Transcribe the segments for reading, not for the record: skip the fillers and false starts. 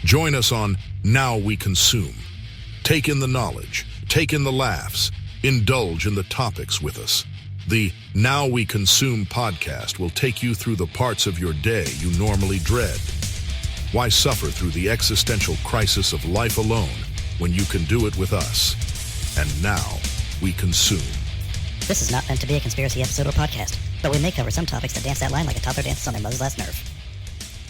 Join us on Now We Consume. Take in the knowledge, take in the laughs, indulge in the topics with us. The Now We Consume podcast will take you through the parts of your day you normally dread. Why suffer through the existential crisis of life alone when you can do it with us? And now we consume. This is not meant to be a conspiracy episode or podcast, but we may cover some topics that dance that line like a toddler dances on their mother's last nerve.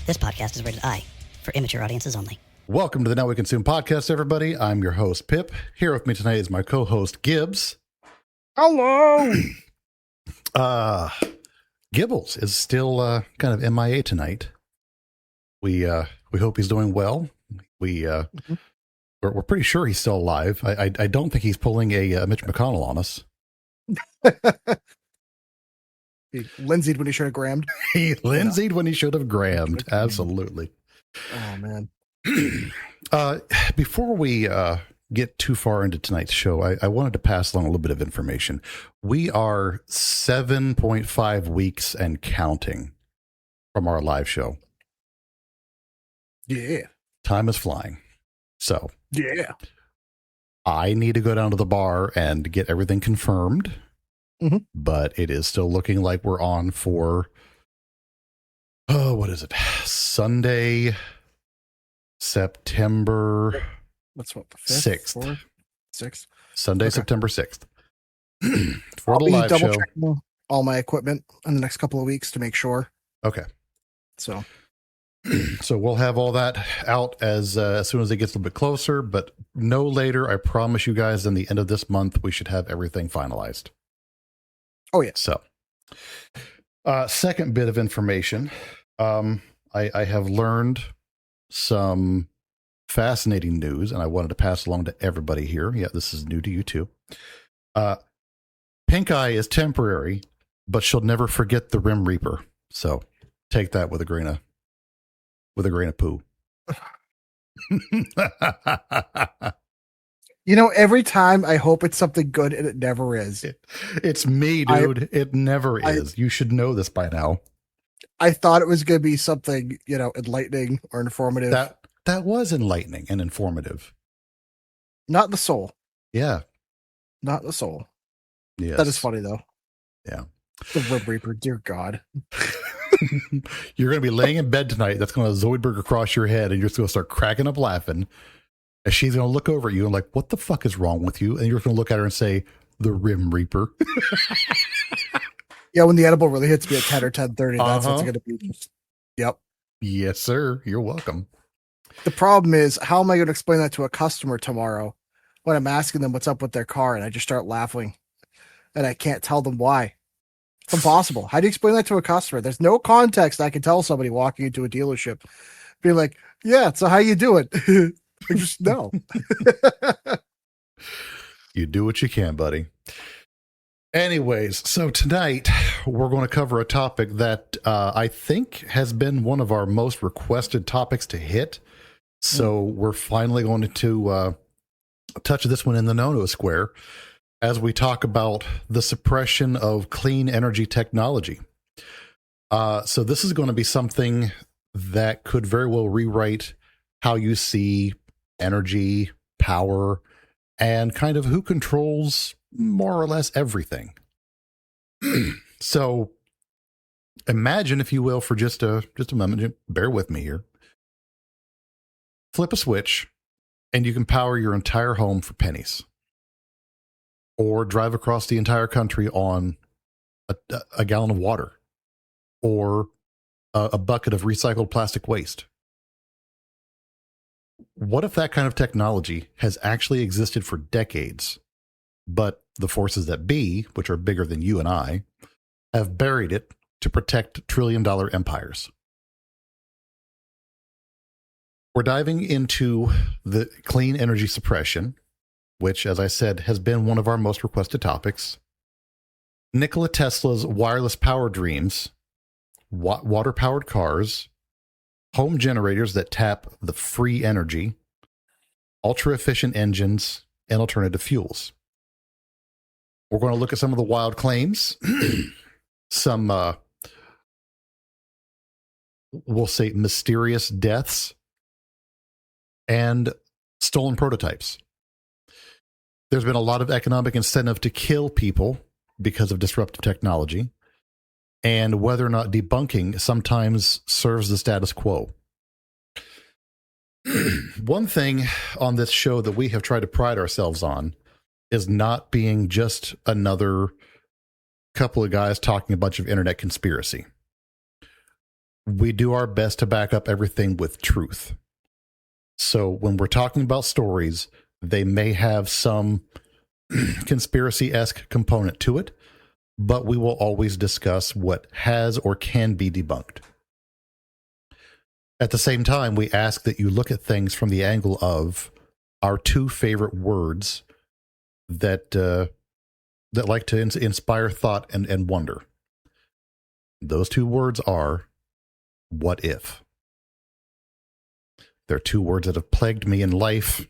This podcast is rated I, for immature audiences only. Welcome to the Now We Consume podcast, everybody. I'm your host, Pip. Here with me tonight is my co-host, Gibbs. Hello! Gibbles is still kind of MIA tonight. We hope he's doing well. We're pretty sure he's still alive. I don't think he's pulling a Mitch McConnell on us. He Lindsay'd when he should have grammed. He Lindsay'd when he should have grammed. Absolutely. Oh, man. Before we get too far into tonight's show, I wanted to pass along a little bit of information. We are 7.5 weeks and counting from our live show. Yeah. Time is flying. So, yeah. I need to go down to the bar and get everything confirmed. Mm-hmm. But it is still looking like we're on for, what is it? Sunday, September. What's what? The 5th? 6th. 6th. Sunday, okay. September 6th. For I'll the be live double show. checking all my equipment in the next couple of weeks to make sure. Okay. So we'll have all that out as soon as it gets a little bit closer, but no later. I promise you guys, in the end of this month, we should have everything finalized. Oh, yeah. So, second bit of information. I have learned some fascinating news, and I wanted to pass along to everybody here. Yeah, this is new to you too. Pink eye is temporary, but she'll never forget the Rim Reaper. So take that with a grain of poo. You know, every time I hope it's something good, and it never is. It's me, dude. It never is. You should know this by now. I thought it was going to be something, enlightening or informative. That was enlightening and informative. Not the soul. Yeah. Not the soul. Yes. That is funny, though. Yeah. The Rim Reaper, dear God. You're going to be laying in bed tonight. That's going to Zoidberg across your head, and you're just going to start cracking up laughing. And she's going to look over at you and like, what the fuck is wrong with you? And you're going to look at her and say, the Rim Reaper. Yeah, when the edible really hits me at 10 or 10:30, that's what's going to be. Yep. Yes, sir. You're welcome. The problem is, how am I going to explain that to a customer tomorrow when I'm asking them what's up with their car and I just start laughing and I can't tell them why? It's impossible. How do you explain that to a customer? There's no context I can tell somebody walking into a dealership, being like, yeah, so how you doing? I just no. You do what you can, buddy. Anyways, so tonight we're going to cover a topic that I think has been one of our most requested topics to hit. So we're finally going to touch this one in the no-no square as we talk about the suppression of clean energy technology. So this is going to be something that could very well rewrite how you see energy, power, and kind of who controls more or less everything. So imagine, if you will, for just a moment, bear with me here. Flip a switch and you can power your entire home for pennies, or drive across the entire country on a gallon of water, or a bucket of recycled plastic waste. What if that kind of technology has actually existed for decades, but the forces that be, which are bigger than you and I, have buried it to protect trillion-dollar empires? We're diving into the clean energy suppression, which, as I said, has been one of our most requested topics. Nikola Tesla's wireless power dreams, water-powered cars, home generators that tap the free energy, ultra-efficient engines, and alternative fuels. We're going to look at some of the wild claims, some, we'll say, mysterious deaths, and stolen prototypes. There's been a lot of economic incentive to kill people because of disruptive technology, and whether or not debunking sometimes serves the status quo. One thing on this show that we have tried to pride ourselves on is not being just another couple of guys talking a bunch of internet conspiracy. We do our best to back up everything with truth. So when we're talking about stories, they may have some conspiracy-esque component to it, but we will always discuss what has or can be debunked. At the same time, we ask that you look at things from the angle of our two favorite words that like to inspire thought and wonder. Those two words are, what if? They're two words that have plagued me in life.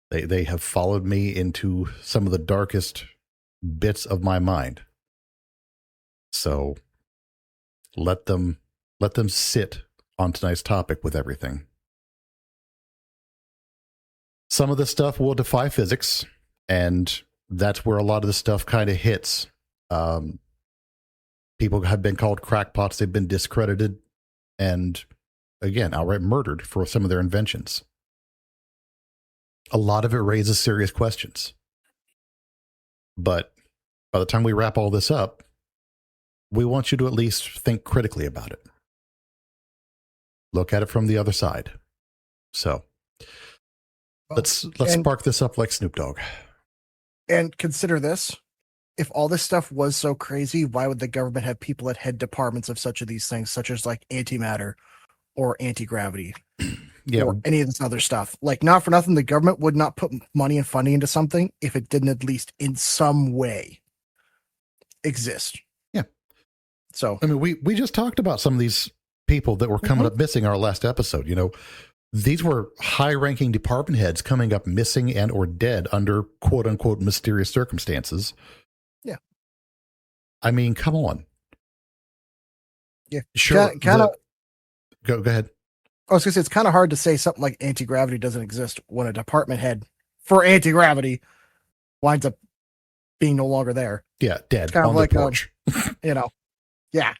They have followed me into some of the darkest bits of my mind. So let them sit on tonight's topic with everything. Some of this stuff will defy physics, and that's where a lot of the stuff kind of hits. People have been called crackpots. They've been discredited and, again, outright murdered for some of their inventions. A lot of it raises serious questions. But by the time we wrap all this up, we want you to at least think critically about it. Look at it from the other side. So let's spark this up like Snoop Dogg. And consider this. If all this stuff was so crazy, why would the government have people at head departments of such of these things, such as like antimatter or anti-gravity? Yeah. Or any of this other stuff? Like, not for nothing, the government would not put money and funding into something if it didn't at least in some way exist. Yeah. So, I mean, we just talked about some of these people that were coming up missing our last episode. You know, these were high-ranking department heads coming up missing and or dead under quote-unquote mysterious circumstances. Yeah. I mean, come on. Yeah. Sure. Kind of. Go ahead. I was going to say, it's kind of hard to say something like anti-gravity doesn't exist when a department head for anti-gravity winds up being no longer there. Yeah, dead it's kind on of like, the porch. Yeah,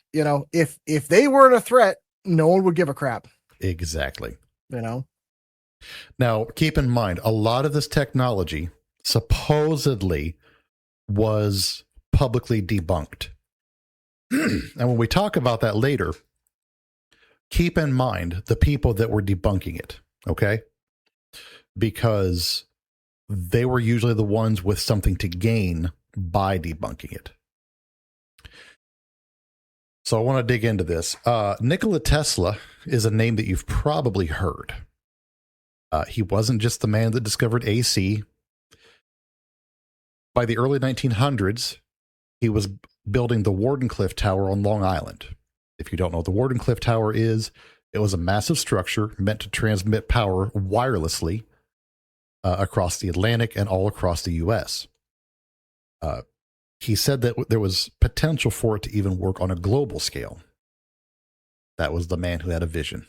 if they weren't a threat, no one would give a crap. Exactly. Now, keep in mind, a lot of this technology supposedly was publicly debunked. And when we talk about that later, keep in mind the people that were debunking it, okay? Because they were usually the ones with something to gain by debunking it. So I want to dig into this. Nikola Tesla is a name that you've probably heard. He wasn't just the man that discovered AC. By the early 1900s, he was building the Wardenclyffe Tower on Long Island. If you don't know what the Wardenclyffe Tower is, it was a massive structure meant to transmit power wirelessly across the Atlantic and all across the U.S. He said that there was potential for it to even work on a global scale. That was the man who had a vision.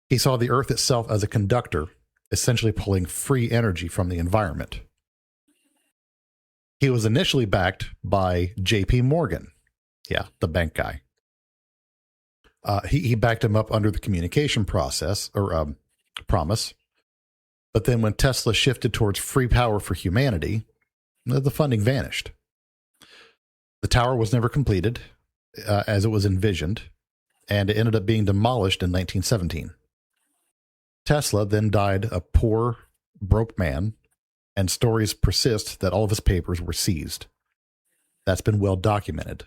He saw the Earth itself as a conductor, essentially pulling free energy from the environment. He was initially backed by J.P. Morgan. Yeah, the bank guy. He backed him up under the communication promise. But then when Tesla shifted towards free power for humanity, the funding vanished. The tower was never completed as it was envisioned, and it ended up being demolished in 1917. Tesla then died a poor, broke man, and stories persist that all of his papers were seized. That's been well documented.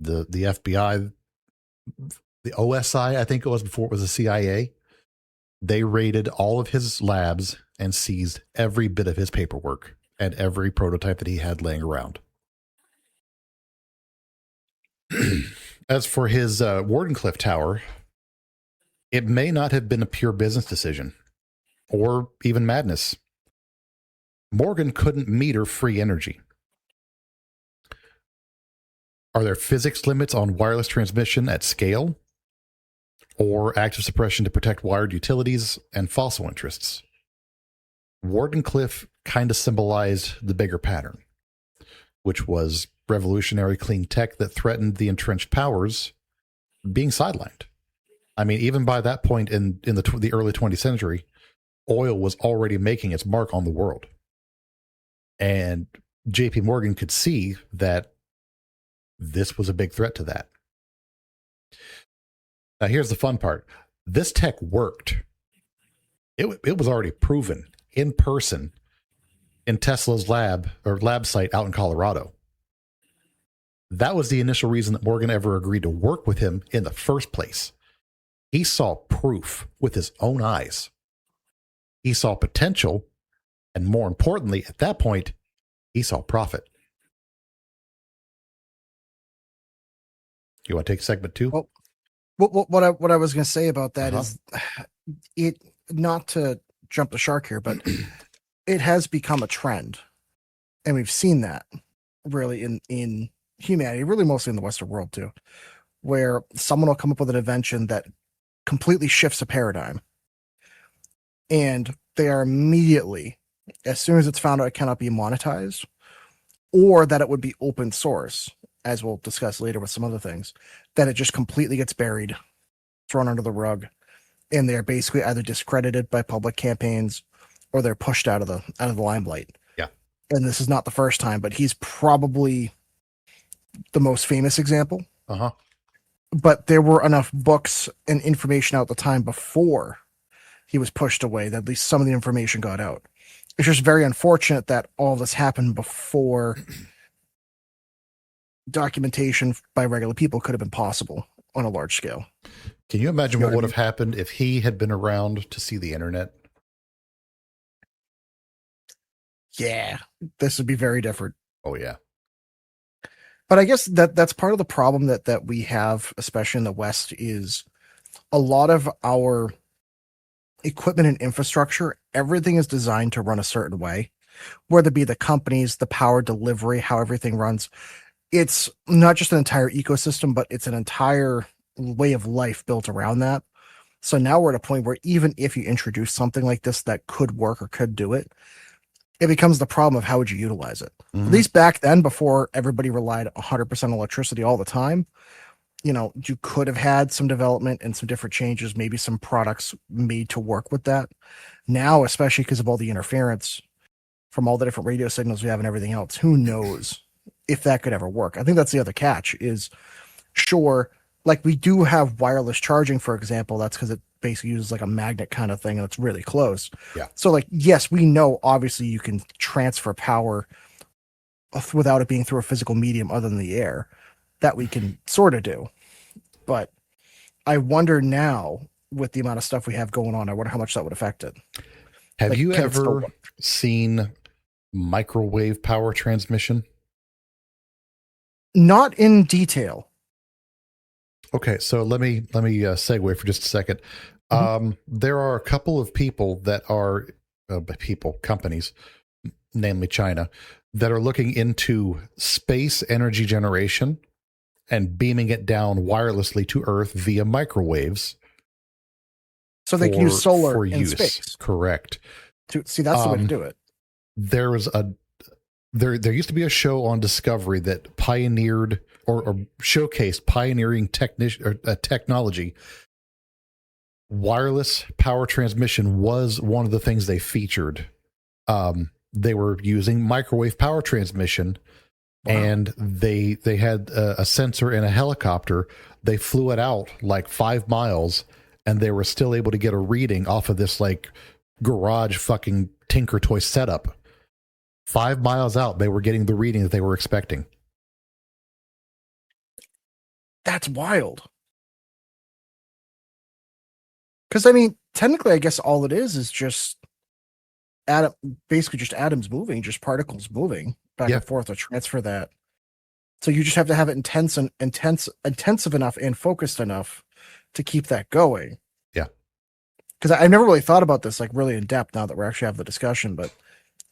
The FBI, the OSI, I think it was before it was the CIA, they raided all of his labs and seized every bit of his paperwork and every prototype that he had laying around. As for his Wardenclyffe Tower, it may not have been a pure business decision or even madness. Morgan couldn't meter free energy. Are there physics limits on wireless transmission at scale? or active suppression to protect wired utilities and fossil interests. Wardenclyffe kind of symbolized the bigger pattern, which was revolutionary clean tech that threatened the entrenched powers being sidelined. I mean, even by that point in the early 20th century, oil was already making its mark on the world. And JP Morgan could see that this was a big threat to that. Now, here's the fun part. This tech worked. It was already proven in person in Tesla's lab site out in Colorado. That was the initial reason that Morgan ever agreed to work with him in the first place. He saw proof with his own eyes. He saw potential, and more importantly, at that point, he saw profit. You want to take segment 2? Well, what I was going to say about that is, it, not to jump the shark here, but it has become a trend, and we've seen that really in humanity, really mostly in the Western world too, where someone will come up with an invention that completely shifts a paradigm, and they are immediately, as soon as it's found out it cannot be monetized, or that it would be open source, as we'll discuss later with some other things, that it just completely gets buried, thrown under the rug, and they're basically either discredited by public campaigns or they're pushed out of the limelight. Yeah. And this is not the first time, but he's probably the most famous example. Uh-huh. But there were enough books and information out at the time before he was pushed away that at least some of the information got out. It's just very unfortunate that all this happened before documentation by regular people could have been possible on a large scale. Can you imagine what would have happened if he had been around to see the internet? Yeah, this would be very different. Oh, yeah. But I guess that's part of the problem that we have, especially in the West, is a lot of our equipment and infrastructure, everything is designed to run a certain way, whether it be the companies, the power delivery, how everything runs. It's not just an entire ecosystem, but it's an entire way of life built around that. So now we're at a point where even if you introduce something like this that could work or could do it, it becomes the problem of how would you utilize it. Mm-hmm. At least back then, before everybody relied 100% electricity all the time, you could have had some development and some different changes, maybe some products made to work with that. Now, especially because of all the interference from all the different radio signals we have and everything else, who knows if that could ever work. I think that's the other catch is, sure, like we do have wireless charging, for example. That's because it basically uses like a magnet kind of thing, and it's really close. Yeah. So like, yes, we know obviously you can transfer power without it being through a physical medium other than the air. That we can sort of do. But I wonder now, with the amount of stuff we have going on, I wonder how much that would affect it. Have Like, you can it still ever work? seen microwave power transmission? Not in detail. Okay, so let me segue for just a second. Mm-hmm. There are a couple of people that are companies, namely China, that are looking into space energy generation and beaming it down wirelessly to Earth via microwaves. So they can use solar for in use. space. Correct. See, that's the way to do it. There used to be a show on Discovery that pioneered or showcased pioneering technology. Wireless power transmission was one of the things they featured. They were using microwave power transmission. Wow. And they had a sensor in a helicopter. They flew it out like 5 miles, and they were still able to get a reading off of this like garage fucking Tinker Toy setup. 5 miles out, they were getting the reading that they were expecting. That's wild. Because I mean, technically, I guess all it is just basically just atoms moving, just particles moving back and forth to transfer that. So you just have to have it intensive enough and focused enough to keep that going. Yeah. Because I've never really thought about this like really in depth now that we're actually having the discussion. But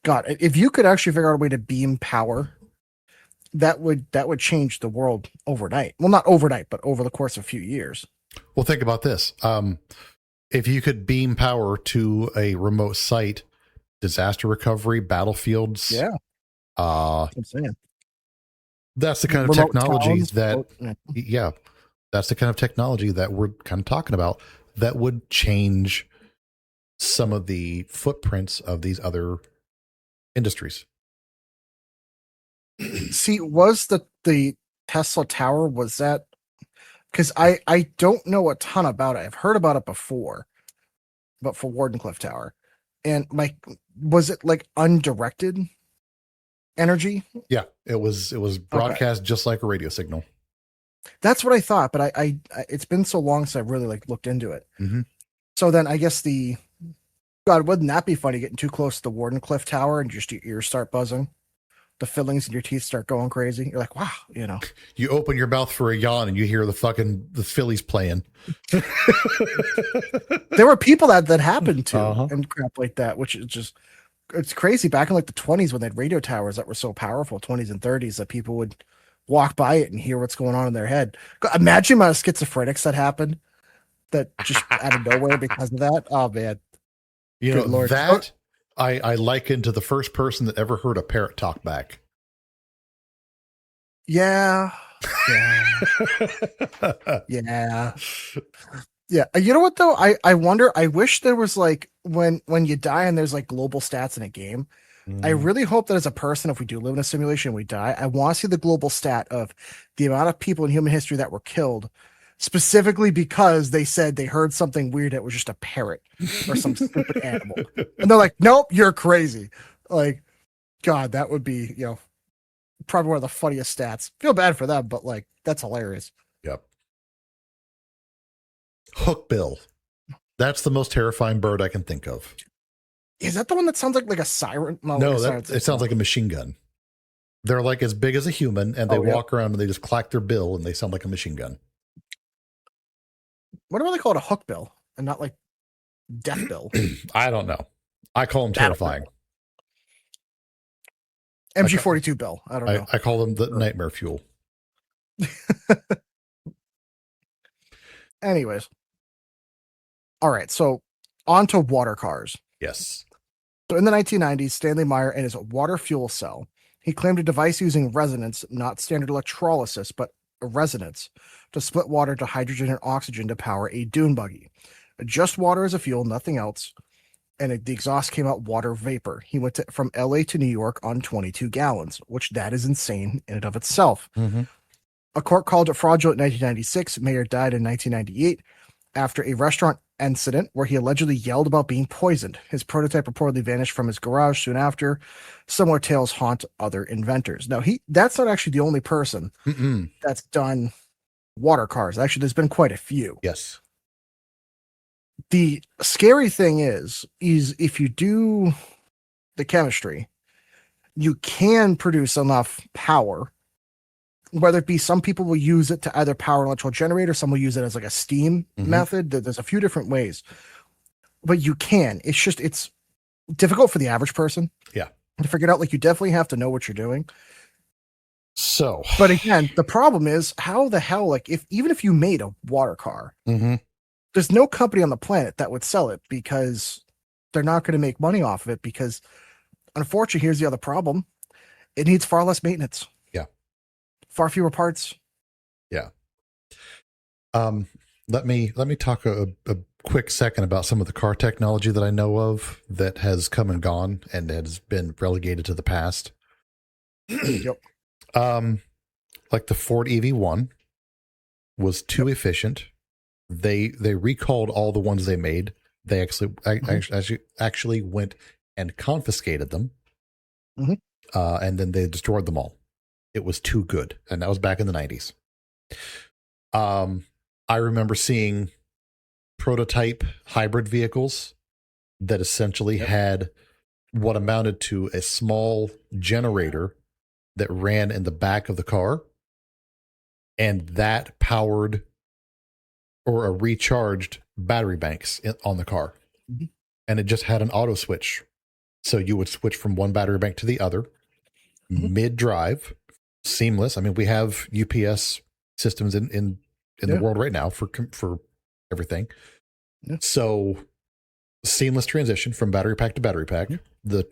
God, if you could actually figure out a way to beam power, that would change the world overnight. Well, not overnight, but over the course of a few years. Well, think about this. If you could beam power to a remote site, disaster recovery, battlefields, Yeah, that's what I'm saying. that's the kind of Remote technology towns, that, yeah. that's the kind of technology that we're kind of talking about that would change some of the footprints of these other industries. See, was the Tesla Tower, was that, because I don't know a ton about it. I've heard about it before, but for Wardenclyffe Tower, and was it like undirected energy? Yeah, it was broadcast just like a radio signal. That's what I thought, but I it's been so long since I really like looked into it. Mm-hmm. So then I guess God, wouldn't that be funny getting too close to the Wardenclyffe Tower and just your ears start buzzing? The fillings in your teeth start going crazy. You're like, wow, You open your mouth for a yawn and you hear the Phillies playing. There were people that happened to Uh-huh. and crap like that, which is just, it's crazy. Back in like the 20s when they had radio towers that were so powerful, 20s and 30s, that people would walk by it and hear what's going on in their head. Imagine the amount of schizophrenics that happened that just out of nowhere because of that. Oh man. You Good know, Lord. that I liken to the first person that ever heard a parrot talk back. Yeah. Yeah. Yeah. You know what though? I wonder, I wish there was like when you die and there's like global stats in a game. I really hope that as a person, if we do live in a simulation and we die, I want to see the global stat of the amount of people in human history that were killed, specifically because they said they heard something weird that was just a parrot or some stupid animal. And they're like, nope, you're crazy. Like, God, that would be, probably one of the funniest stats. Feel bad for them, but like, that's hilarious. Yep. Hookbill. That's the most terrifying bird I can think of. Is that the one that sounds like a siren? No, it sounds like a machine gun. They're like as big as a human, and they walk around and they just clack their bill, and they sound like a machine gun. What do they call it? A hook bill, and not like death bill? I don't know. I call them terrifying. MG42 bill. I don't know. I call them the nightmare fuel. Anyways. All right. So on to water cars. Yes. So in the 1990s, Stanley Meyer and his water fuel cell, he claimed a device using resonance, not standard electrolysis, but resonance, to split water to hydrogen and oxygen to power a dune buggy. Just water as a fuel, nothing else. And the exhaust came out water vapor. He went from LA to New York on 22 gallons, which that is insane in and of itself. Mm-hmm. A court called it fraudulent in 1996. Mayer died in 1998 after a restaurant incident where he allegedly yelled about being poisoned. His prototype reportedly vanished from his garage soon after. Similar tales haunt other inventors. Now, that's not actually the only person that's done water cars. Actually, there's been quite a few. Yes. The scary thing is if you do the chemistry, you can produce enough power, whether it be some people will use it to either power an electrical generator, some will use it as like a steam method. There's a few different ways, but you can. It's difficult for the average person. Yeah. To figure it out. Like, you definitely have to know what you're doing. So, but again, the problem is how the hell, like even if you made a water car, there's no company on the planet that would sell it because they're not going to make money off of it because, unfortunately, here's the other problem. It needs far less maintenance. Yeah. Far fewer parts. Yeah. Let me talk a quick second about some of the car technology that I know of that has come and gone and has been relegated to the past. Yep. Like the Ford EV1 was too efficient. They recalled all the ones they made. They actually went and confiscated them. And then they destroyed them all. It was too good. And that was back in the 90s. I remember seeing prototype hybrid vehicles that essentially had what amounted to a small generator that ran in the back of the car, and that powered or recharged battery banks on the car. And it just had an auto switch. So you would switch from one battery bank to the other mid-drive, seamless. I mean, we have UPS systems in the world right now for everything. Yeah. So seamless transition from battery pack to battery pack. The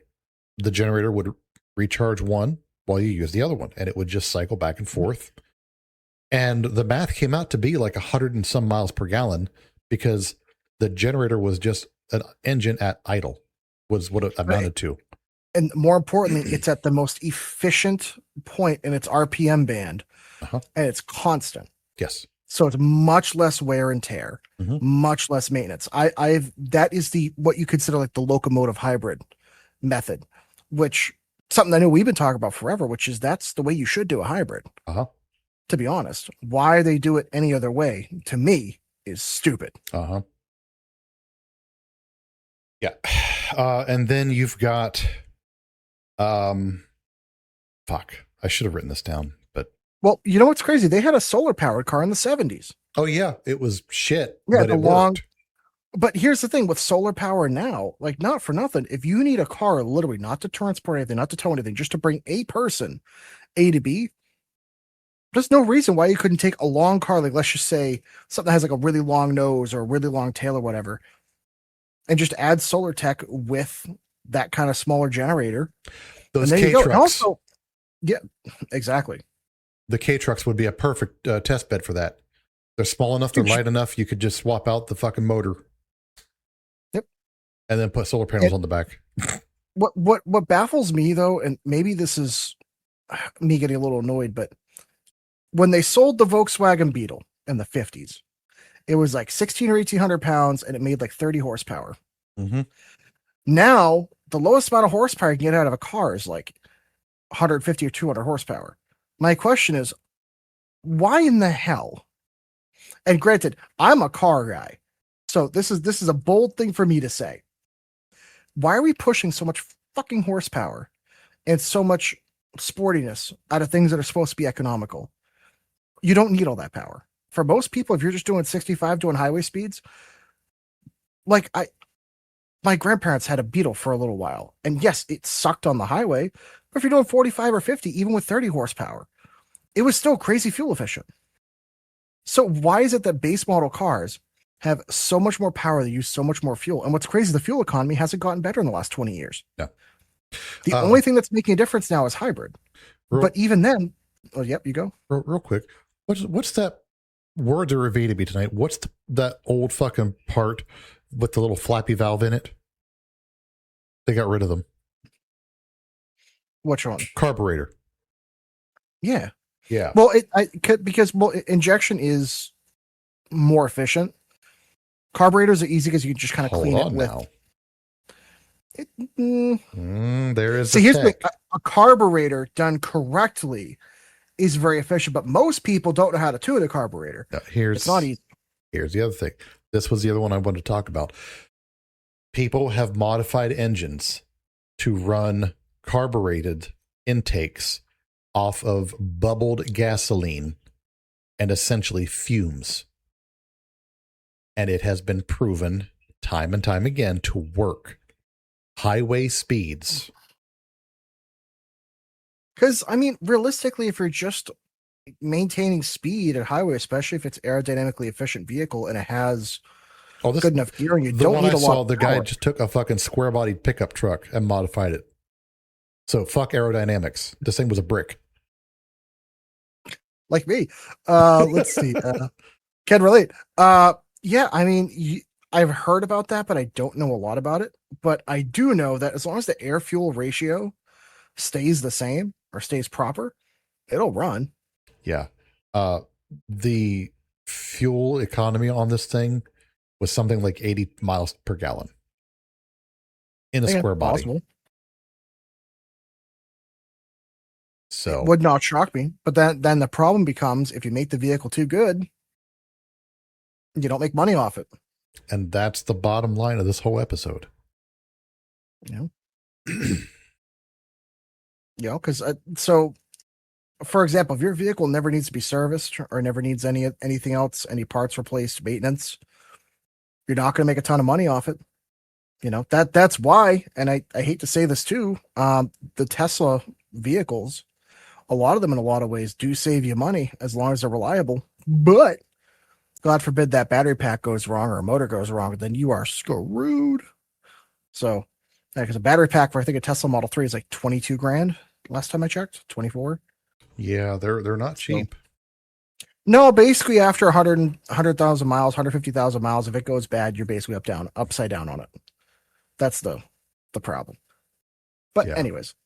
generator would recharge one while you use the other one, and it would just cycle back and forth. And the math came out to be like 100 and some miles per gallon because the generator was just an engine at idle, was what it amounted to. And more importantly, it's at the most efficient point in its RPM band, and it's constant. Yes. So it's much less wear and tear, much less maintenance. That is what you consider like the locomotive hybrid method, which something I know we've been talking about forever, which is that's the way you should do a hybrid. To be honest, why they do it any other way, to me, is stupid. Yeah. And then you've got, fuck, I should have written this down, but. Well, you know what's crazy? They had a solar powered car in the 70s. Oh yeah. It was shit. Yeah. But it worked. But here's the thing with solar power now, like not for nothing. If you need a car, literally not to transport anything, not to tow anything, just to bring a person A to B, there's no reason why you couldn't take a long car, like let's just say something that has like a really long nose or a really long tail or whatever, and just add solar tech with that kind of smaller generator. Those K trucks. Also, yeah, exactly. The K trucks would be a perfect test bed for that. They're small enough, they're light enough. You could just swap out the fucking motor. Yep. And then put solar panels on the back. What baffles me though, and maybe this is me getting a little annoyed, but when they sold the Volkswagen Beetle in the 50s, it was like 1,600 or 1,800 pounds and it made like 30 horsepower. Now, the lowest amount of horsepower you can get out of a car is like 150 or 200 horsepower. My question is, why in the hell? And granted, I'm a car guy, so this is a bold thing for me to say. Why are we pushing so much fucking horsepower and so much sportiness out of things that are supposed to be economical? You don't need all that power. For most people, if you're just doing 65 doing highway speeds, like my grandparents had a Beetle for a little while, and yes, it sucked on the highway, but if you're doing 45 or 50, even with 30 horsepower, it was still crazy fuel efficient. So why is it that base model cars have so much more power, they use so much more fuel? And what's crazy, the fuel economy hasn't gotten better in the last 20 years. Yeah. The only thing that's making a difference now is hybrid. But even then, you go. Real quick. What's that words are evading me tonight? What's that old fucking part with the little flappy valve in it? They got rid of them. Which one? Carburetor. Yeah. Yeah. Well, because injection is more efficient. Carburetors are easy because you can just kind of clean it with. There is. See, here's the thing. A carburetor done correctly is very efficient, but most people don't know how to tune a carburetor. It's not easy. Here's the other thing. This was the other one I wanted to talk about. People have modified engines to run carbureted intakes off of bubbled gasoline and essentially fumes. And it has been proven time and time again to work. Highway speeds. Because, I mean, realistically, if you're just maintaining speed at highway, especially if it's aerodynamically efficient vehicle and it has good enough gearing, you don't need a lot of the guy just took a fucking square-bodied pickup truck and modified it. So fuck aerodynamics. This thing was a brick. Like me. Let's see. Can relate. Yeah, I mean, I've heard about that, but I don't know a lot about it. But I do know that as long as the air-fuel ratio stays the same or stays proper, it'll run. Yeah. The fuel economy on this thing was something like 80 miles per gallon in a square body. Possible. So it would not shock me. But then the problem becomes if you make the vehicle too good, you don't make money off it. And that's the bottom line of this whole episode. Because so, for example, if your vehicle never needs to be serviced or never needs anything else, any parts replaced, maintenance, you're not going to make a ton of money off it. That's why, and I hate to say this too, the Tesla vehicles, a lot of them in a lot of ways do save you money as long as they're reliable. But God forbid that battery pack goes wrong or a motor goes wrong, then you are screwed. So, yeah, because a battery pack for I think a Tesla Model 3 is like 22 grand last time I checked, 24. Yeah, they're not cheap. No, basically after 100,000 miles, 150,000 miles, if it goes bad, you're basically upside down on it. That's the problem. But anyways,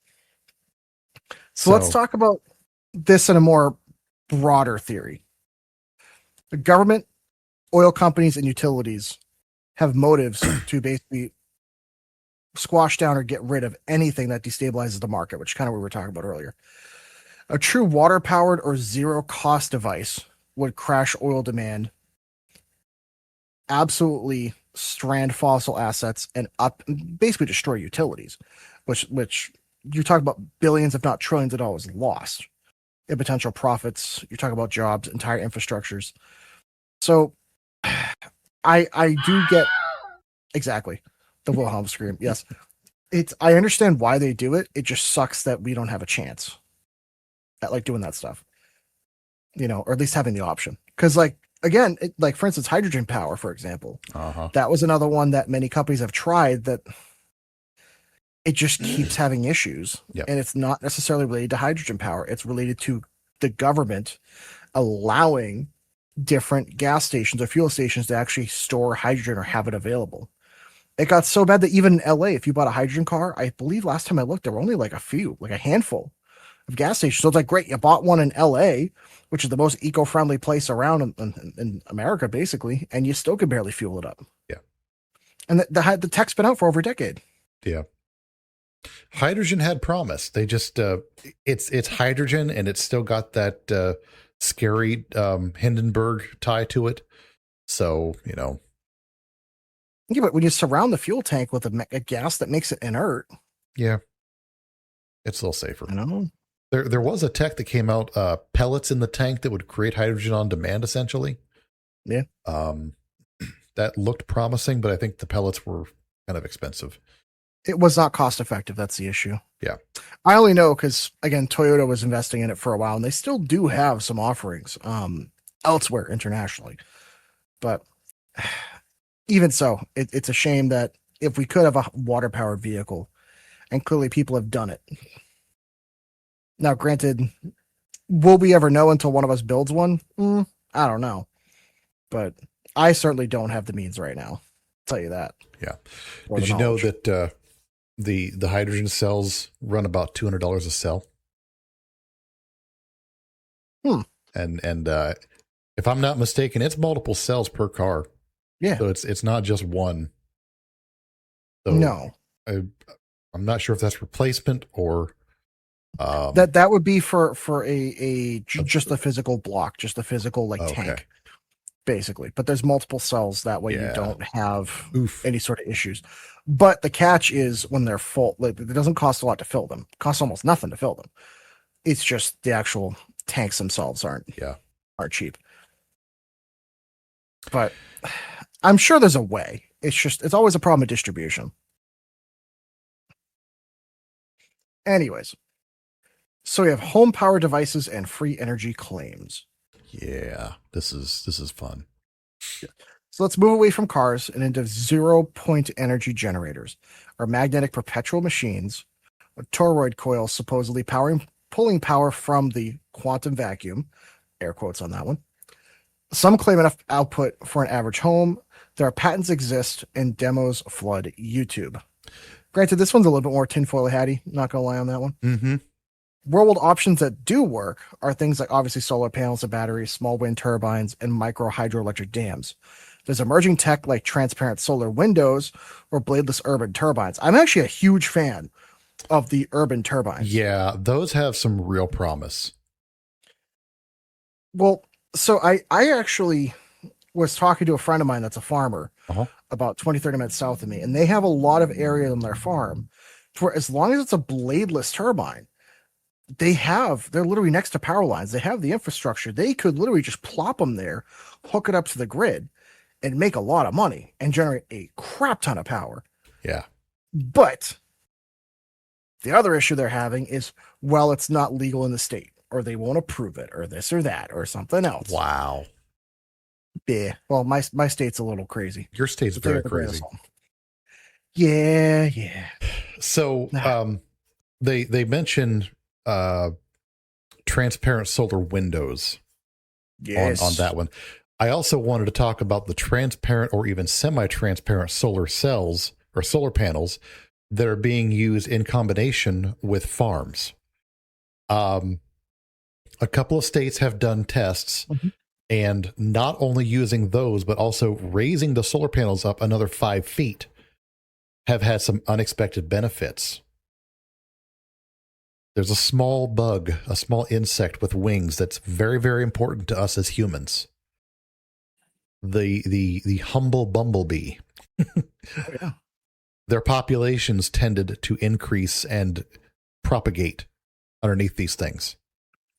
so let's talk about this in a more broader theory. The government, oil companies, and utilities have motives to basically squash down or get rid of anything that destabilizes the market, which is kind of what we were talking about earlier. A true water-powered or zero-cost device would crash oil demand, absolutely strand fossil assets, and basically destroy utilities, which you're talking about billions, if not trillions of dollars lost in potential profits. You're talking about jobs, entire infrastructures. So I do get exactly the Wilhelm scream. Yes. I understand why they do it. It just sucks that we don't have a chance at like doing that stuff, or at least having the option. Cause like, again, like for instance, hydrogen power, for example, that was another one that many companies have tried that it just keeps having issues. Yep. And it's not necessarily related to hydrogen power. It's related to the government allowing different gas stations or fuel stations to actually store hydrogen or have it available. It got so bad that even in LA, if you bought a hydrogen car, I believe last time I looked, there were only like a handful of gas stations. So it's like, great, you bought one in LA, which is the most eco-friendly place around in America, basically, and you still can barely fuel it up. Yeah. And the tech's been out for over a decade. Yeah. Hydrogen had promise. They just, it's hydrogen and it's still got that scary Hindenburg tie to it. So, Yeah, but when you surround the fuel tank with a gas that makes it inert. Yeah. It's a little safer. I know. There was a tech that came out, pellets in the tank that would create hydrogen on demand, essentially. Yeah. That looked promising, but I think the pellets were kind of expensive. It was not cost effective. That's the issue. Yeah. I only know because, again, Toyota was investing in it for a while, and they still do have some offerings elsewhere internationally. But even so, it's a shame that if we could have a water-powered vehicle, and clearly people have done it. Now, granted, will we ever know until one of us builds one? I don't know. But I certainly don't have the means right now. I'll tell you that. Yeah. Did you know that the hydrogen cells run about $200 a cell? And if I'm not mistaken, it's multiple cells per car. Yeah. So it's not just one. So no. I'm not sure if that's replacement or that would be for just a physical block, just a physical tank, basically. But there's multiple cells, that way you don't have any sort of issues. But the catch is when they're full, it doesn't cost a lot to fill them. It costs almost nothing to fill them. It's just the actual tanks themselves aren't cheap. But I'm sure there's a way. It's always a problem of distribution. Anyways, so we have home power devices and free energy claims. Yeah, this is fun. So let's move away from cars and into 0-point energy generators, or magnetic perpetual machines, or toroid coils supposedly pulling power from the quantum vacuum, air quotes on that one. Some claim enough output for an average home. There are patents exist and demos flood YouTube. Granted, this one's a little bit more tinfoil hatty. Not going to lie on that one. Mm-hmm. Real world options that do work are things like obviously solar panels and batteries, small wind turbines, and micro hydroelectric dams. There's emerging tech like transparent solar windows or bladeless urban turbines. I'm actually a huge fan of the urban turbines. Yeah, those have some real promise. Well, so I actually was talking to a friend of mine that's a farmer about 20-30 minutes south of me, and they have a lot of area on their farm where as long as it's a bladeless turbine, they're literally next to power lines. They have the infrastructure. They could literally just plop them there, hook it up to the grid, and make a lot of money and generate a crap ton of power. Yeah. But the other issue they're having is, well, it's not legal in the state, or they won't approve it, or this or that, or something else. Wow. Yeah. Well, my state's a little crazy. Your state's So take it very with a grain of crazy. salt. Yeah. So they mentioned transparent solar windows Yes. on that one. I also wanted to talk about the transparent or even semi-transparent solar cells or solar panels that are being used in combination with farms. A couple of states have done tests, and not only using those, but also raising the solar panels up another 5 feet have had some unexpected benefits. There's a small bug, a small insect with wings that's very, very important to us as humans. The humble bumblebee. Oh, yeah. Their populations tended to increase and propagate underneath these things.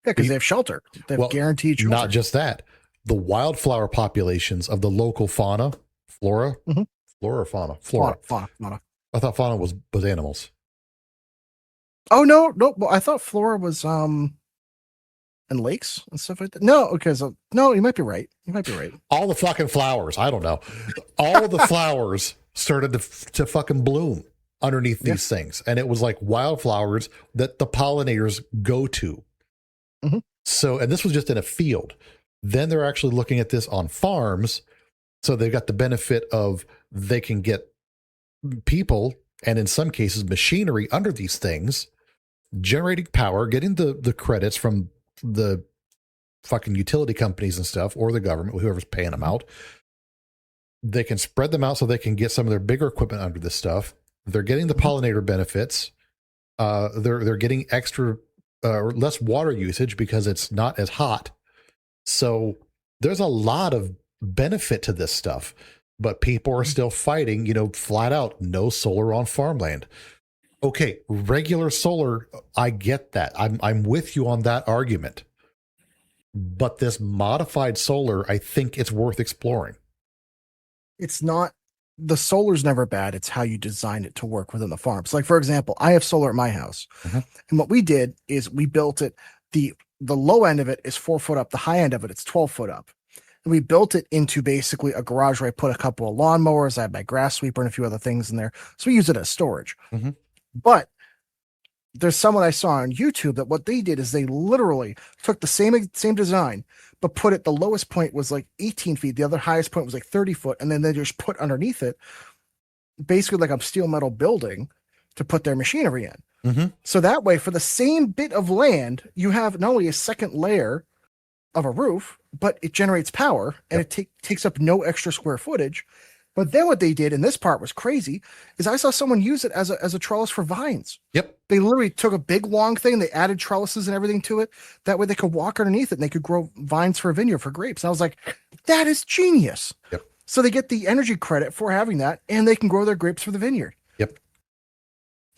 Yeah, because they have shelter. They have guaranteed shelter. Not just that. The wildflower populations of the local fauna, flora, flora or fauna? Flora. Fauna. I thought fauna was animals. Oh no. Well, I thought flora was in lakes and stuff like that. No, because no, you might be right. All the fucking flowers. I don't know. All the flowers started to fucking bloom underneath these things. And it was like wildflowers that the pollinators go to. So, and this was just in a field. Then they're actually looking at this on farms. So they've got the benefit of they can get people, and in some cases machinery, under these things, generating power, getting the credits from the fucking utility companies and stuff, or the government, whoever's paying them out. They can spread them out so they can get some of their bigger equipment under this stuff. They're getting the pollinator benefits. They're getting extra or less water usage because it's not as hot. So there's a lot of benefit to this stuff, but people are still fighting, flat out, no solar on farmland. Okay, regular solar, I get that. I'm with you on that argument. But this modified solar, I think it's worth exploring. It's not, the solar's never bad. It's how you design it to work within the farms. Like, for example, I have solar at my house. And what we did is we built it, the low end of it is 4 foot up. The high end of it, it's 12 foot up. And we built it into basically a garage where I put a couple of lawnmowers. I had my grass sweeper and a few other things in there. So we use it as storage. But there's someone I saw on YouTube that what they did is they literally took the same design, but put it, the lowest point was like 18 feet. The other highest point was like 30 foot. And then they just put underneath it, basically like a steel metal building to put their machinery in. So that way, for the same bit of land, you have not only a second layer of a roof, but it generates power and it takes up no extra square footage. But then what they did, and this part was crazy, is I saw someone use it as a trellis for vines. They literally took a big long thing, they added trellises and everything to it. That way they could walk underneath it and they could grow vines for a vineyard for grapes. And I was like, that is genius. So they get the energy credit for having that, and they can grow their grapes for the vineyard.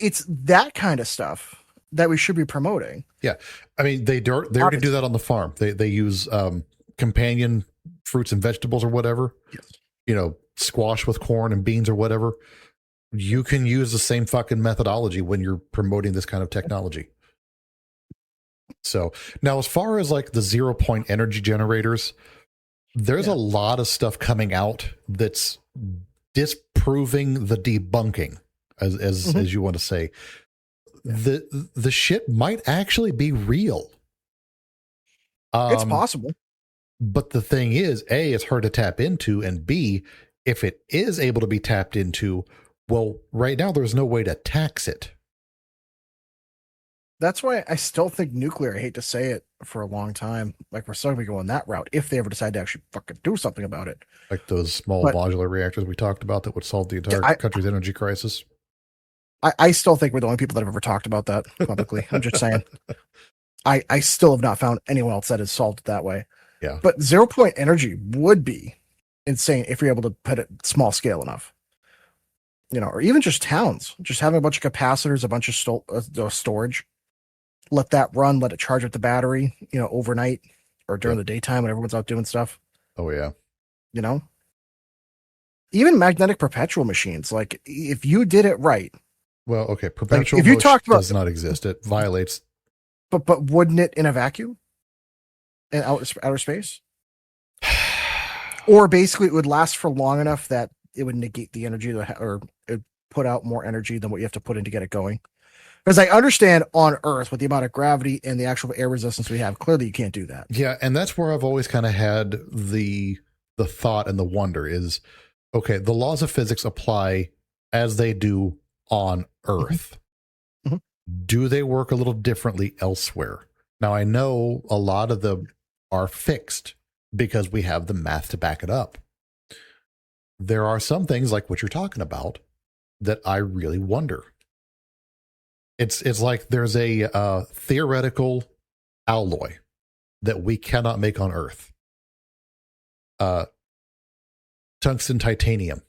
It's that kind of stuff that we should be promoting. I mean, they already do that on the farm. They use companion fruits and vegetables or whatever. Squash with corn and beans or whatever. You can use the same fucking methodology when you're promoting this kind of technology. So now, as far as like the 0-point energy generators, there's a lot of stuff coming out that's disproving the debunking, as you want to say. The shit might actually be real. It's possible. But the thing is, A, it's hard to tap into, and B, if it is able to be tapped into, well, right now there's no way to tax it. That's why I still think nuclear, I hate to say it, for a long time, like we're still going to be going that route if they ever decide to actually fucking do something about it. Like those small modular reactors we talked about that would solve the entire country's energy crisis. I still think we're the only people that have ever talked about that publicly. I'm just saying. I still have not found anyone else that has solved it that way. But 0-point energy would be insane if you're able to put it small scale enough. Or even just towns, just having a bunch of capacitors, a bunch of storage, let that run, let it charge up the battery, overnight or during the daytime when everyone's out doing stuff. Oh yeah. Even magnetic perpetual machines, like if you did it right. Well, okay. Perpetual if you talked about, does not exist. It violates. But wouldn't it in a vacuum? In outer space? Or basically, it would last for long enough that it would negate the energy or it would put out more energy than what you have to put in to get it going. Because I understand on Earth with the amount of gravity and the actual air resistance we have, clearly you can't do that. Yeah, and that's where I've always kind of had the thought and the wonder is, okay, the laws of physics apply as they do on Earth. Mm-hmm. Do they work a little differently elsewhere? Now, I know a lot of them are fixed because we have the math to back it up. There are some things like what you're talking about that I really wonder. It's like there's a theoretical alloy that we cannot make on Earth. Tungsten titanium.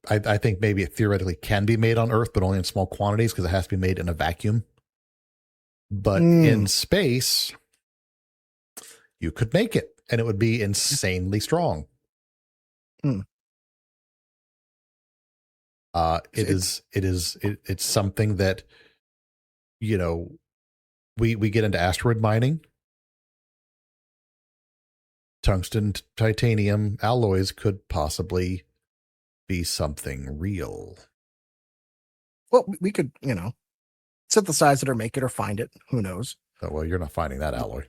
I think maybe it theoretically can be made on Earth, but only in small quantities because it has to be made in a vacuum. But in space, you could make it, and it would be insanely strong. It's something that, you know, we get into asteroid mining. Tungsten titanium alloys could possibly be something real. Well, we could, synthesize it or make it or find it. Who knows? Oh, well, you're not finding that alloy.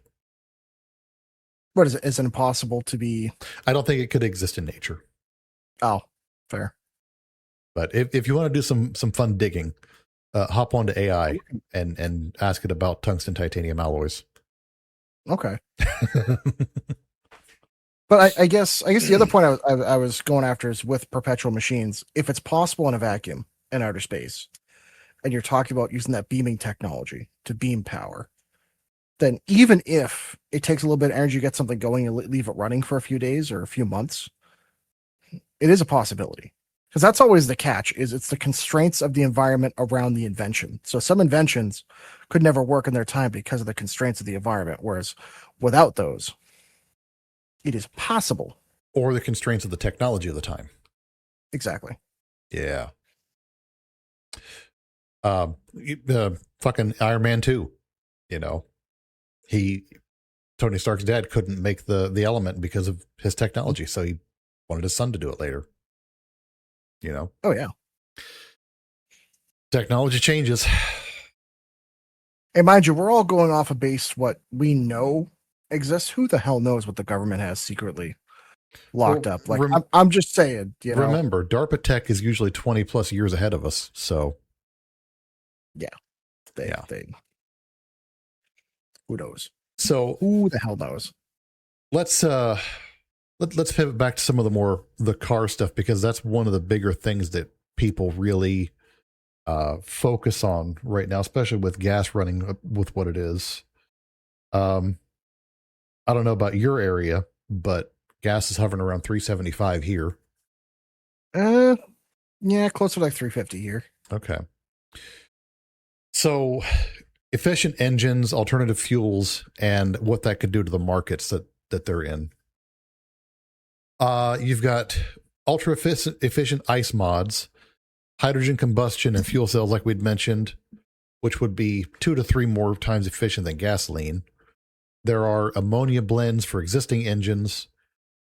What is it? Is it impossible to be? I don't think it could exist in nature. Oh, fair. But if you want to do some fun digging, hop onto AI and ask it about tungsten titanium alloys. Okay. But I guess the other point I was going after is with perpetual machines. If it's possible in a vacuum in outer space, and you're talking about using that beaming technology to beam power, then even if it takes a little bit of energy to get something going and leave it running for a few days or a few months, it is a possibility. Because that's always the catch, is it's the constraints of the environment around the invention. So some inventions could never work in their time because of the constraints of the environment, whereas without those, it is possible. Or the constraints of the technology of the time. Exactly. Yeah. The fucking Iron Man 2, Tony Stark's dad couldn't make the element because of his technology. So he wanted his son to do it later. Oh, yeah. Technology changes. And mind you, we're all going off of base what we know exists. Who the hell knows what the government has secretly locked up? Like, I'm just saying, Remember, DARPA tech is usually 20 plus years ahead of us. So, yeah. Who knows? So, who the hell knows? Let's pivot back to some of the car stuff, because that's one of the bigger things that people really focus on right now, especially with gas running with what it is. I don't know about your area, but gas is hovering around 375 here. Yeah, closer to like 350 here. Okay. So efficient engines, alternative fuels, and what that could do to the markets that they're in. You've got ultra efficient ICE mods, hydrogen combustion and fuel cells, like we'd mentioned, which would be 2 to 3 more times efficient than gasoline. There are ammonia blends for existing engines.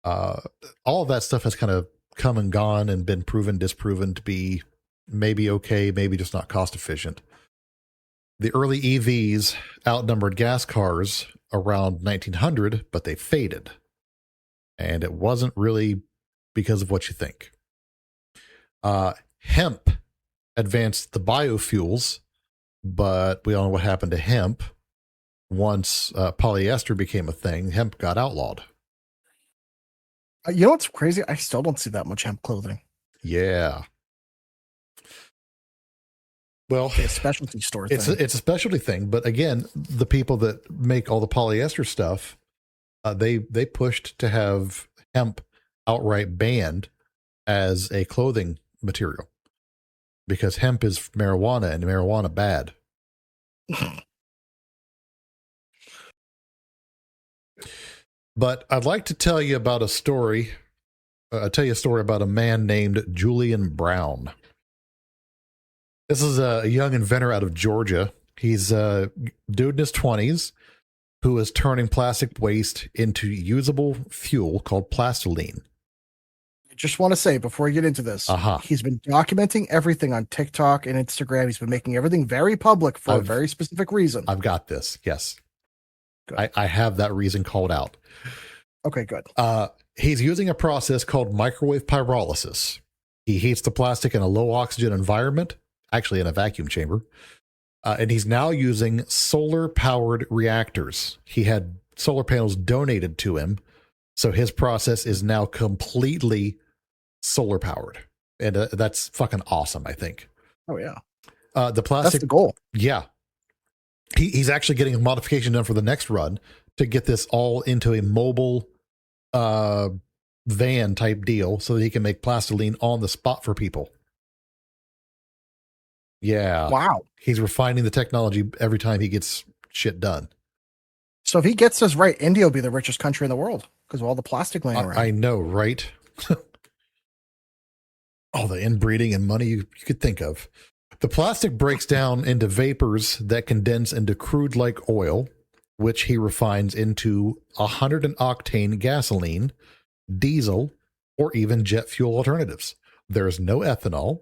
All of that stuff has kind of come and gone and been proven, disproven to be maybe okay, maybe just not cost efficient. The early EVs outnumbered gas cars around 1900, but they faded. And it wasn't really because of what you think. Hemp advanced the biofuels, but we all know what happened to hemp. Once polyester became a thing, hemp got outlawed. You know what's crazy? I still don't see that much hemp clothing. Yeah. Well, it's a specialty store thing. It's a specialty thing, but again, the people that make all the polyester stuff, they pushed to have hemp outright banned as a clothing material because hemp is marijuana and marijuana bad. But I'd like to tell you about a story. I'll tell you a story about a man named Julian Brown. This is a young inventor out of Georgia. He's a dude in his 20s, who is turning plastic waste into usable fuel called plastiline. I just want to say before we get into this, he's been documenting everything on TikTok and Instagram. He's been making everything very public for a very specific reason. I've got this. Yes. I have that reason called out. Okay, good. He's using a process called microwave pyrolysis. He heats the plastic in a low oxygen environment, actually in a vacuum chamber. And he's now using solar powered reactors. He had solar panels donated to him. So his process is now completely solar powered. And that's fucking awesome, I think. Oh, yeah. The plastic. That's the goal. Yeah. He's actually getting a modification done for the next run to get this all into a mobile van type deal so that he can make plastiline on the spot for people. Yeah. Wow. He's refining the technology every time he gets shit done. So if he gets this right, India will be the richest country in the world because of all the plastic laying around. I know, right? All the inbreeding and money you could think of. The plastic breaks down into vapors that condense into crude-like oil, which he refines into 100-octane gasoline, diesel, or even jet fuel alternatives. There is no ethanol,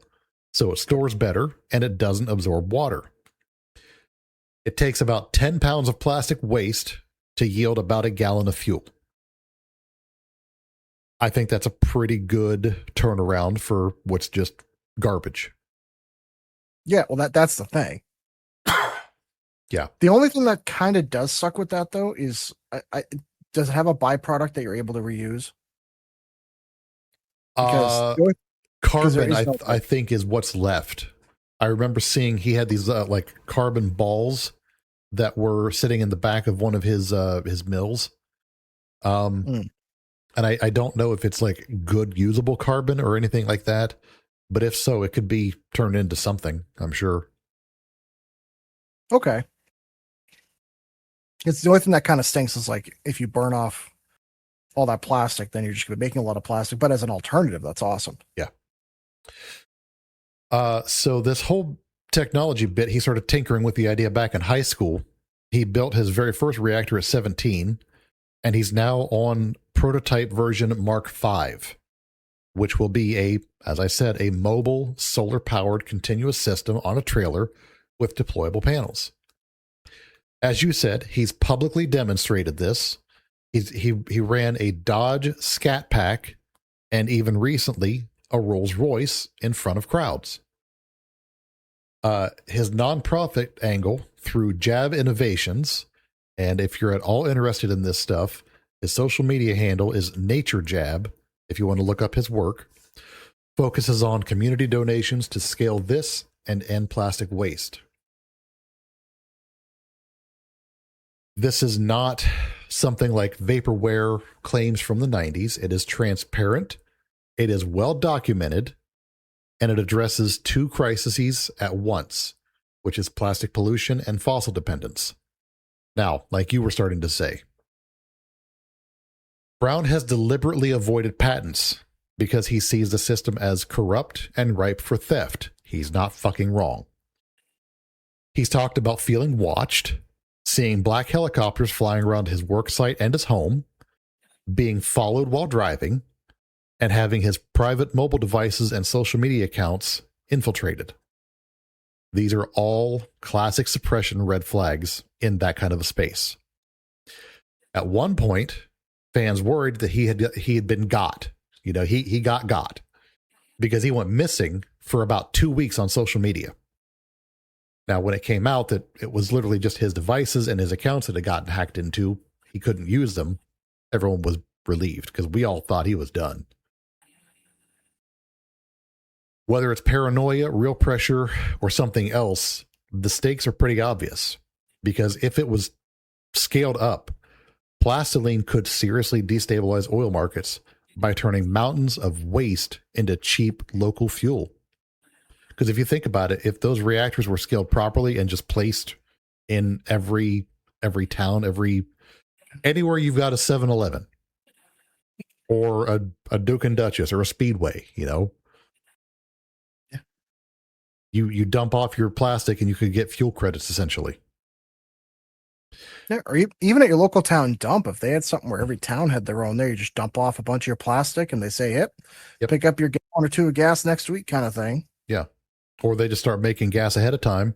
so it stores better, and it doesn't absorb water. It takes about 10 pounds of plastic waste to yield about a gallon of fuel. I think that's a pretty good turnaround for what's just garbage. Yeah, well, that's the thing. Yeah. The only thing that kind of does suck with that, though, is does it have a byproduct that you're able to reuse? Because carbon, I think, is what's left. I remember seeing he had these like carbon balls that were sitting in the back of one of his mills. And I don't know if it's like good usable carbon or anything like that, but if so, it could be turned into something, I'm sure. Okay. It's the only thing that kind of stinks is like if you burn off all that plastic, then you're just going to be making a lot of plastic. But as an alternative, that's awesome. Yeah. So this whole technology bit, he started tinkering with the idea back in high school. He built his very first reactor at 17, and he's now on prototype version Mark V, which will be as I said, a mobile solar-powered continuous system on a trailer with deployable panels. As you said, he's publicly demonstrated this. He ran a Dodge Scat Pack and even recently a Rolls-Royce in front of crowds. His nonprofit angle through Jab Innovations, and if you're at all interested in this stuff, his social media handle is Nature Jab, if you want to look up his work, focuses on community donations to scale this and end plastic waste. This is not something like vaporware claims from the 90s. It is transparent, it is well documented, and it addresses two crises at once, which is plastic pollution and fossil dependence. Now, like you were starting to say, Brown has deliberately avoided patents because he sees the system as corrupt and ripe for theft. He's not fucking wrong. He's talked about feeling watched, seeing black helicopters flying around his work site and his home, being followed while driving, and having his private mobile devices and social media accounts infiltrated. These are all classic suppression red flags in that kind of a space. At one point, fans worried that he had been got. You know, he got because he went missing for about 2 weeks on social media. Now, when it came out that it was literally just his devices and his accounts that had gotten hacked into, he couldn't use them, everyone was relieved because we all thought he was done. Whether it's paranoia, real pressure, or something else, the stakes are pretty obvious. Because if it was scaled up, plastiline could seriously destabilize oil markets by turning mountains of waste into cheap local fuel. Because if you think about it, if those reactors were scaled properly and just placed in every town, anywhere you've got a 7-Eleven or a Duke and Duchess or a Speedway, you know, you dump off your plastic and you could get fuel credits essentially. Yeah, or even at your local town dump, if they had something where every town had their own there, you just dump off a bunch of your plastic and they say, yep. Pick up your gallon or two of gas next week kind of thing. Yeah. Or they just start making gas ahead of time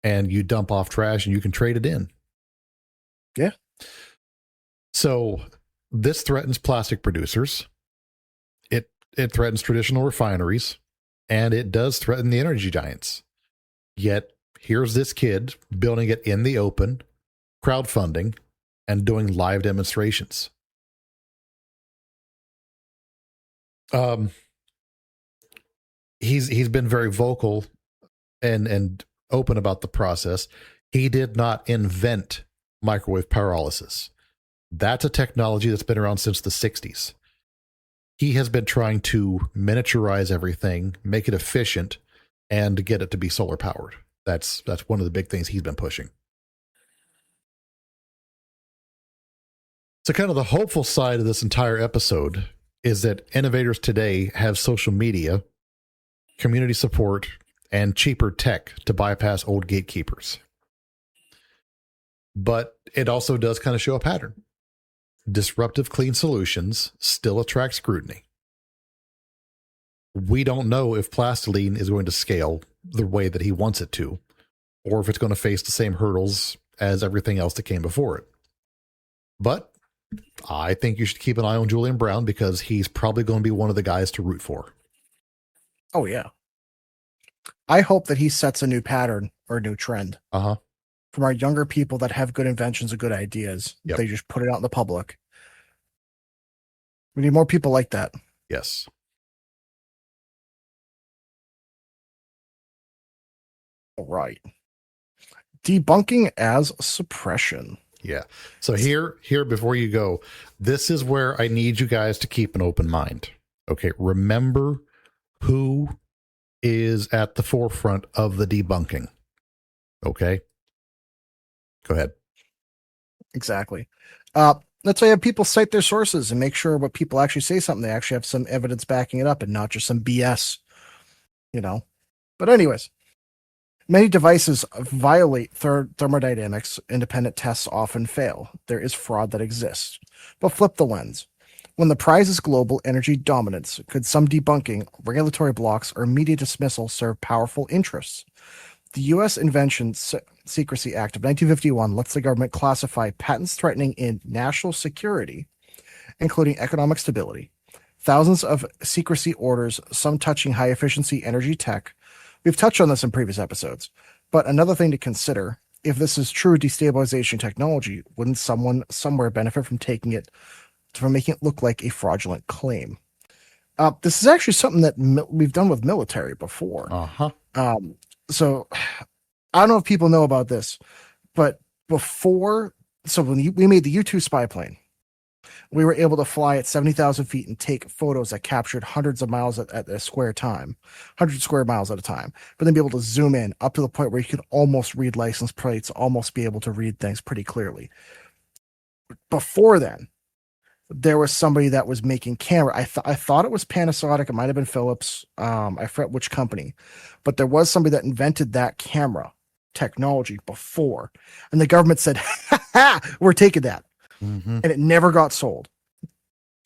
and you dump off trash and you can trade it in. Yeah. So this threatens plastic producers. It threatens traditional refineries, and it does threaten the energy giants. Yet here's this kid building it in the open, crowdfunding, and doing live demonstrations. He's been very vocal and open about the process. He did not invent microwave pyrolysis. That's a technology that's been around since the 60s. He has been trying to miniaturize everything, make it efficient, and get it to be solar powered. That's one of the big things he's been pushing. So kind of the hopeful side of this entire episode is that innovators today have social media, community support, and cheaper tech to bypass old gatekeepers. But it also does kind of show a pattern. Disruptive clean solutions still attract scrutiny. We don't know if plastiline is going to scale the way that he wants it to, or if it's going to face the same hurdles as everything else that came before it. But I think you should keep an eye on Julian Brown because he's probably going to be one of the guys to root for. Oh, yeah. I hope that he sets a new pattern or a new trend. Uh-huh. From our younger people that have good inventions and good ideas. Yep. They just put it out in the public. We need more people like that. Yes. All right. Debunking as suppression. Yeah. So here, before you go, this is where I need you guys to keep an open mind. Okay. Remember who is at the forefront of the debunking. Okay. Go ahead. Exactly. That's why I have people cite their sources and make sure what people actually say something. They actually have some evidence backing it up and not just some BS, But anyways, many devices violate thermodynamics. Independent tests often fail. There is fraud that exists. But flip the lens. When the prize is global energy dominance, could some debunking, regulatory blocks, or media dismissal serve powerful interests? The U.S. Inventions Secrecy Act of 1951 lets the government classify patents threatening in national security, including economic stability. Thousands of secrecy orders, some touching high-efficiency energy tech. We've touched on this in previous episodes. But another thing to consider, if this is true destabilization technology, wouldn't someone somewhere benefit from making it look like a fraudulent claim? This is actually something that we've done with military before. Uh-huh. So I don't know if people know about this, but when we made the U-2 spy plane, we were able to fly at 70,000 feet and take photos that captured hundreds of miles at a square time, 100 square miles at a time, but then be able to zoom in up to the point where you could almost read license plates, almost be able to read things pretty clearly. Before then, there was somebody that was making camera. I thought it was Panasonic. It might have been Philips. I forget which company, but there was somebody that invented that camera technology before, and the government said, "Ha, we're taking that," and it never got sold.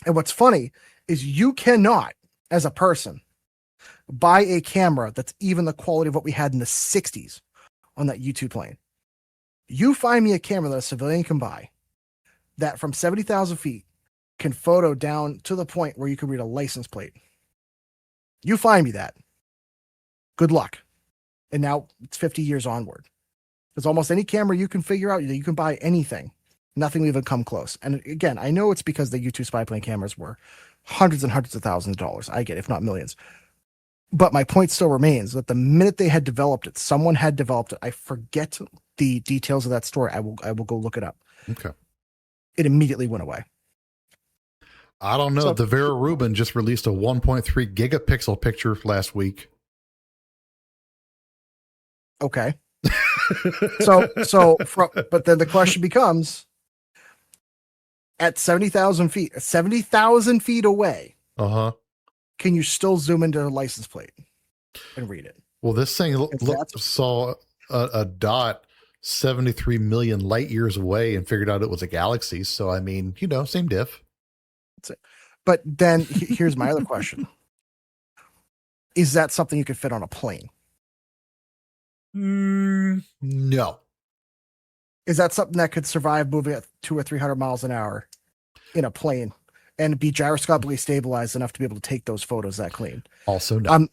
And what's funny is you cannot, as a person, buy a camera that's even the quality of what we had in the 60s on that U-2 plane. You find me a camera that a civilian can buy that from 70,000 feet can photo down to the point where you can read a license plate. You find me that. Good luck. And now it's 50 years onward. Because almost any camera you can figure out, you can buy anything. Nothing will even come close. And again, I know it's because the U-2 spy plane cameras were hundreds and hundreds of thousands of dollars. I get it, if not millions. But my point still remains that the minute they had developed it, someone had developed it. I forget the details of that story. I will go look it up. Okay. It immediately went away. I don't know. The Vera Rubin just released a 1.3 gigapixel picture last week. Okay. But then the question becomes, at 70,000 feet away, can you still zoom into a license plate and read it? Well, this thing saw a dot 73 million light years away and figured out it was a galaxy. So, I mean, same diff. That's it. But then here's my other question. Is that something you could fit on a plane? No. Is that something that could survive moving at 200 or 300 miles an hour in a plane and be gyroscopically stabilized enough to be able to take those photos that clean? Also, no.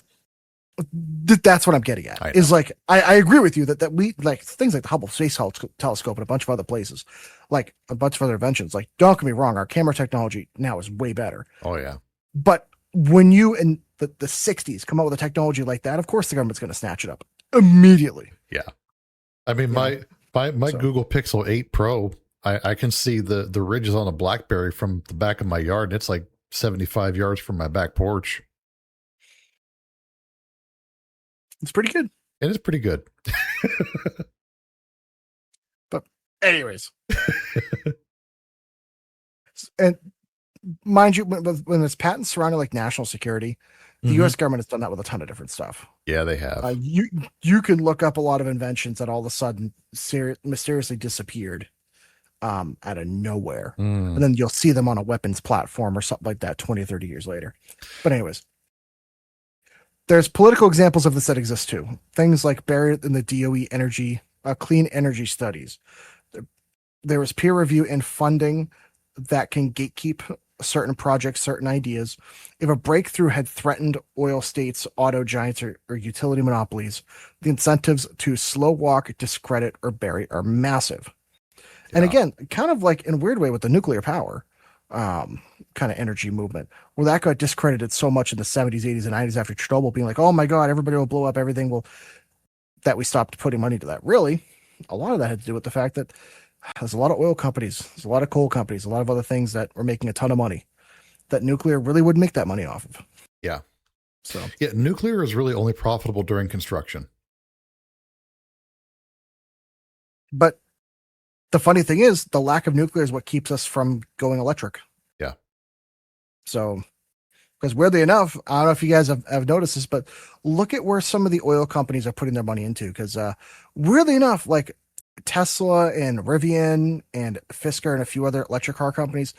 That's what I'm getting at. Is like I agree with you that we like things like the Hubble Space Telescope and a bunch of other places, like a bunch of other inventions. Like, don't get me wrong, our camera technology now is way better. Oh yeah. But when you in the 60s come out with a technology like that, of course the government's going to snatch it up immediately. Yeah. I mean, my Google Pixel 8 Pro, I can see the ridges on a BlackBerry from the back of my yard, and it's like 75 yards from my back porch. It's pretty good. It is pretty good. But anyways. And mind you, when there's patents surrounding like national security, the U.S. government has done that with a ton of different stuff. Yeah, they have. You can look up a lot of inventions that all of a sudden mysteriously disappeared out of nowhere. And then you'll see them on a weapons platform or something like that 20 or 30 years later. But anyways, there's political examples of this that exist too. Things like buried in the DOE energy, clean energy studies. There was peer review and funding that can gatekeep certain projects, certain ideas. If a breakthrough had threatened oil states, auto giants, or utility monopolies, the incentives to slow walk, discredit, or bury are massive. Yeah. And again, kind of like in a weird way with the nuclear power kind of energy movement, where that got discredited so much in the 70s, 80s, and 90s after Chernobyl, being like, oh my God, everybody will blow up everything. That we stopped putting money to that. Really, a lot of that had to do with the fact that there's a lot of oil companies, there's a lot of coal companies, a lot of other things that were making a ton of money that nuclear really would make that money off of. Yeah. So yeah, nuclear is really only profitable during construction. But the funny thing is, the lack of nuclear is what keeps us from going electric. Yeah. So, because weirdly enough, I don't know if you guys have noticed this, but look at where some of the oil companies are putting their money into. Because weirdly enough, like Tesla and Rivian and Fisker and a few other electric car companies,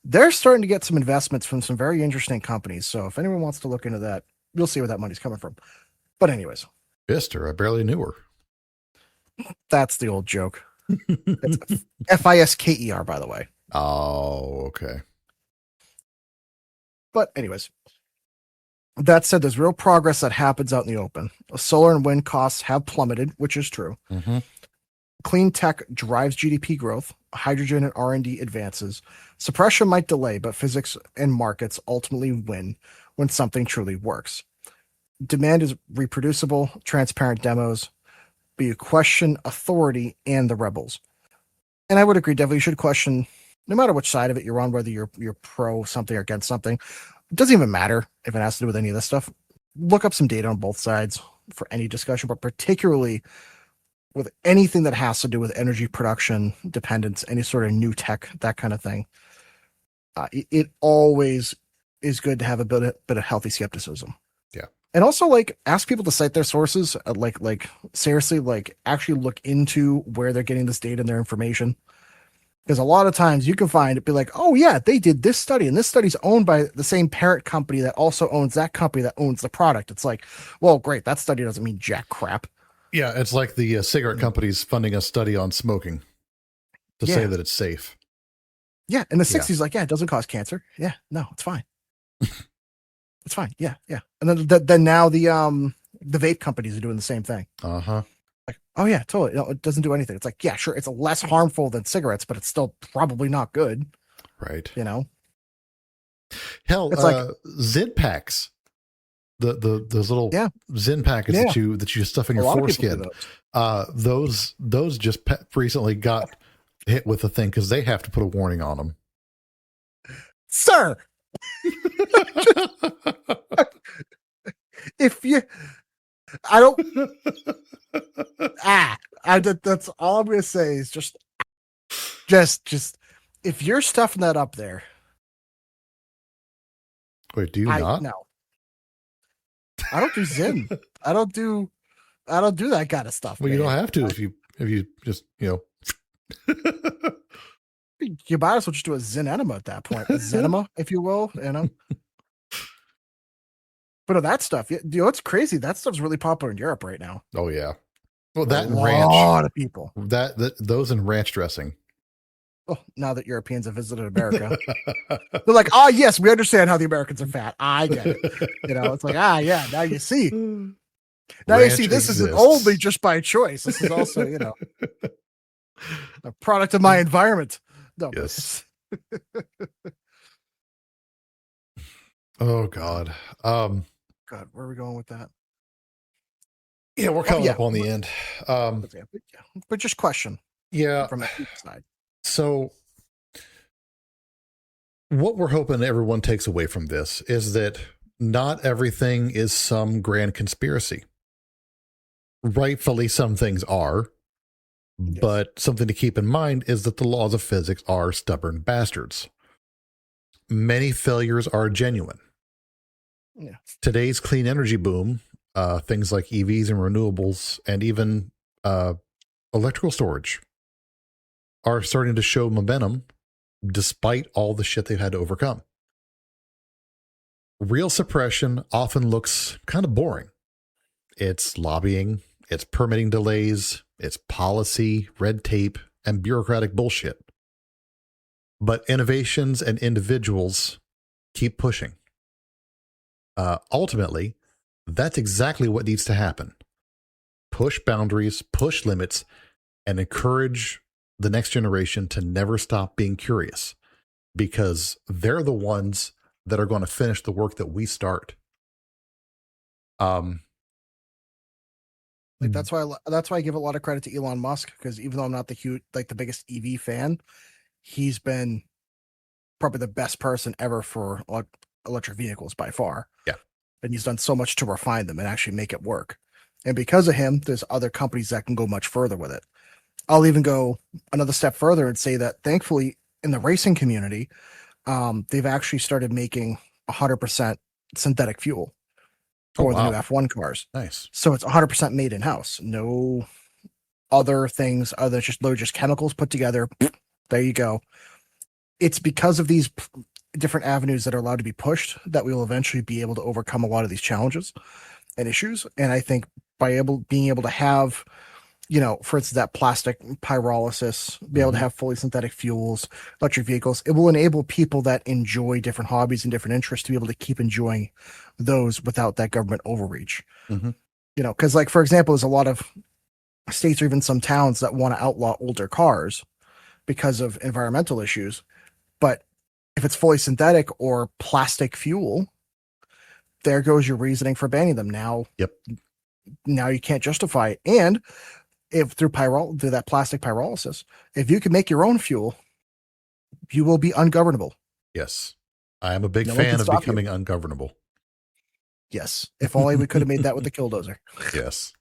they're starting to get some investments from some very interesting companies. So if anyone wants to look into that, you'll see where that money's coming from. But anyways. Fisker, I barely knew her. That's the old joke. It's Fisker, by the way. Oh, okay. But anyways, that said, there's real progress that happens out in the open. Solar and wind costs have plummeted, which is true. Mm-hmm. Clean tech drives GDP growth. Hydrogen and R&D advances. Suppression might delay, but physics and markets ultimately win when something truly works. Demand is reproducible, transparent demos, but you question authority and the rebels. And I would agree, definitely you should question, no matter which side of it you're on, whether you're pro something or against something. It doesn't even matter if it has to do with any of this stuff. Look up some data on both sides for any discussion, but particularly with anything that has to do with energy production, dependence, any sort of new tech, that kind of thing. It always is good to have a bit of healthy skepticism. Yeah. And also, like, ask people to cite their sources. Like seriously, like, actually look into where they're getting this data and their information. Because a lot of times you can find it, be like, oh yeah, they did this study, and this study's owned by the same parent company that also owns that company that owns the product. It's like, well, great, that study doesn't mean jack crap. Yeah, it's like the cigarette companies funding a study on smoking to say that it's safe. Yeah, in the 60s, like, yeah, it doesn't cause cancer. Yeah, no, it's fine. It's fine. Yeah, yeah. And then now the vape companies are doing the same thing. Uh-huh. Like, oh yeah, totally. No, it doesn't do anything. It's like, yeah, sure, it's less harmful than cigarettes, but it's still probably not good. Right. You know? Hell, it's like Zid packs. Those little Zin packets that you stuff in your foreskin. Those just recently got hit with a thing because they have to put a warning on them. Sir, if you, I don't, that's all I'm gonna say is just if you're stuffing that up there. Wait, do you not? No. I don't do Zin. I don't do that kind of stuff. Well, man. You don't have to if you just, You might as well just do a Zen enema at that point. A Zenema, if you will, But no, that stuff, it's crazy. That stuff's really popular in Europe right now. Oh yeah. Well, that A and ranch. lot of people. Those and ranch dressing. Oh, now that Europeans have visited America, they're like, "Ah, yes, we understand how the Americans are fat. I get it." It's like, yeah. Now you see. Now Ranch you see. This isn't exists. only just by choice. This is also, a product of my environment. No, Yes. Oh God. God, where are we going with that? Yeah, we're coming up on the end. But just question. Yeah. From the side. So what we're hoping everyone takes away from this is that not everything is some grand conspiracy. Rightfully, some things are, but something to keep in mind is that the laws of physics are stubborn bastards. Many failures are genuine. Yeah. Today's clean energy boom, things like EVs and renewables, and even electrical storage are starting to show momentum despite all the shit they've had to overcome. Real suppression often looks kind of boring. It's lobbying, it's permitting delays, it's policy, red tape, and bureaucratic bullshit. But innovations and individuals keep pushing. Ultimately, that's exactly what needs to happen. Push boundaries, push limits, and encourage the next generation to never stop being curious, because they're the ones that are going to finish the work that we start. That's why I give a lot of credit to Elon Musk, because even though I'm not the biggest EV fan, he's been probably the best person ever for electric vehicles by far. Yeah. And he's done so much to refine them and actually make it work. And because of him, there's other companies that can go much further with it. I'll even go another step further and say that thankfully in the racing community, they've actually started making 100% synthetic fuel for the new F1 cars. Nice. So it's 100% made in-house. No other things other than just chemicals put together. There you go. It's because of these different avenues that are allowed to be pushed that we will eventually be able to overcome a lot of these challenges and issues. And I think by being able to have, for instance, that plastic pyrolysis, be able to have fully synthetic fuels, electric vehicles, it will enable people that enjoy different hobbies and different interests to be able to keep enjoying those without that government overreach. Because for example, there's a lot of states or even some towns that want to outlaw older cars because of environmental issues. But if it's fully synthetic or plastic fuel, there goes your reasoning for banning them. Now you can't justify it. And if through that plastic pyrolysis, if you can make your own fuel, you will be ungovernable. Yes. I am a big fan of becoming ungovernable. Yes. If only we could have made that with the Killdozer. Yes.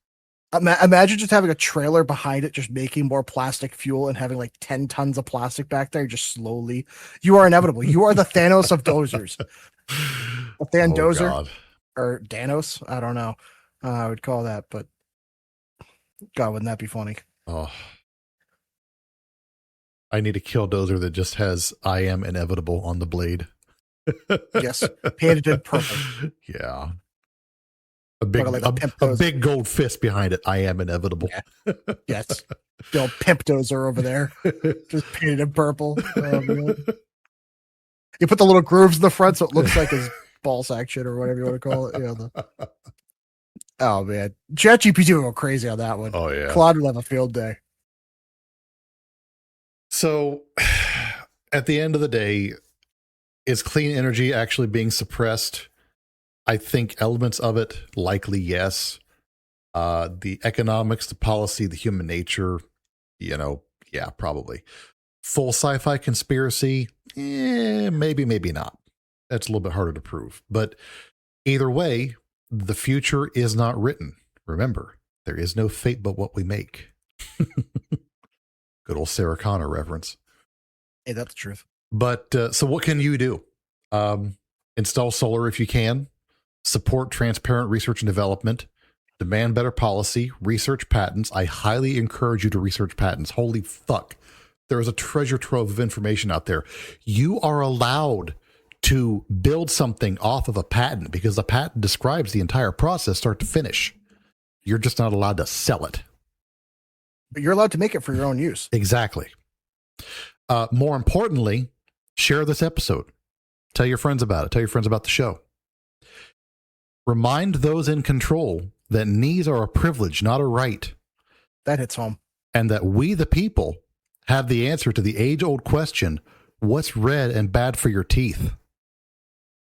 Imagine just having a trailer behind it, just making more plastic fuel and having like 10 tons of plastic back there, just slowly. You are inevitable. You are the Thanos of dozers. A Thandozer or Danos. I don't know. I would call that, but God, wouldn't that be funny? Oh, I need a Killdozer that just has "I am inevitable" on the blade. Yes, painted purple. Yeah. A big gold fist behind it. I am inevitable. Yeah. Yes. The old pimp dozer over there. Just painted in purple. You put the little grooves in the front so it looks like his ball sack shit or whatever you want to call it. Oh man. ChatGPT will go crazy on that one. Oh yeah. Claude will have a field day. So at the end of the day, is clean energy actually being suppressed? I think elements of it, likely, yes. The economics, the policy, the human nature, yeah, probably. Full sci-fi conspiracy, maybe, maybe not. That's a little bit harder to prove. But either way, the future is not written. Remember, there is no fate but what we make. Good old Sarah Connor reference. Hey, that's the truth. But so what can you do? Install solar if you can. Support transparent research and development. Demand better policy, research patents. I highly encourage you to research patents. Holy fuck. There is a treasure trove of information out there. You are allowed to build something off of a patent because the patent describes the entire process start to finish. You're just not allowed to sell it. But you're allowed to make it for your own use. Exactly. More importantly, share this episode. Tell your friends about it. Tell your friends about the show. Remind those in control that knees are a privilege, not a right. That hits home. And that we, the people, have the answer to the age-old question, what's red and bad for your teeth?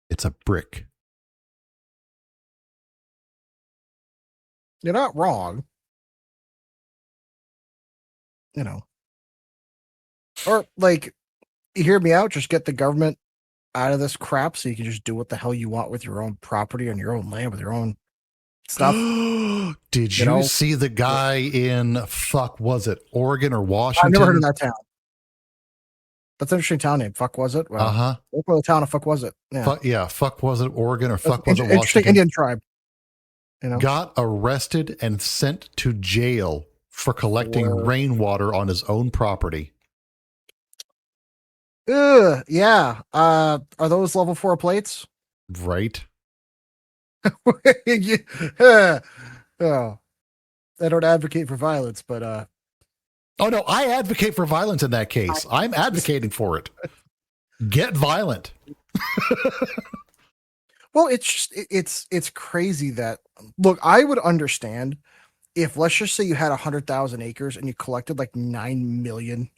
It's a brick. You're not wrong. You know. Or, like, you hear me out, just get the government out of this crap so you can just do what the hell you want with your own property on your own land with your own stuff. Did you see the guy in, was it Oregon or Washington? I've never heard of that town. That's an interesting town name. Was it? Well, what part of the town of was it? Yeah. Was it Oregon or was it Washington? Interesting Indian tribe. You know? Got arrested and sent to jail for collecting rainwater on his own property. Yeah. Are those level 4 plates? Right. Oh, I don't advocate for violence, but oh no, I advocate for violence in that case. I'm advocating for it. Get violent. Well, it's crazy that, look, I would understand if, let's just say you had 100,000 acres and you collected like 9 million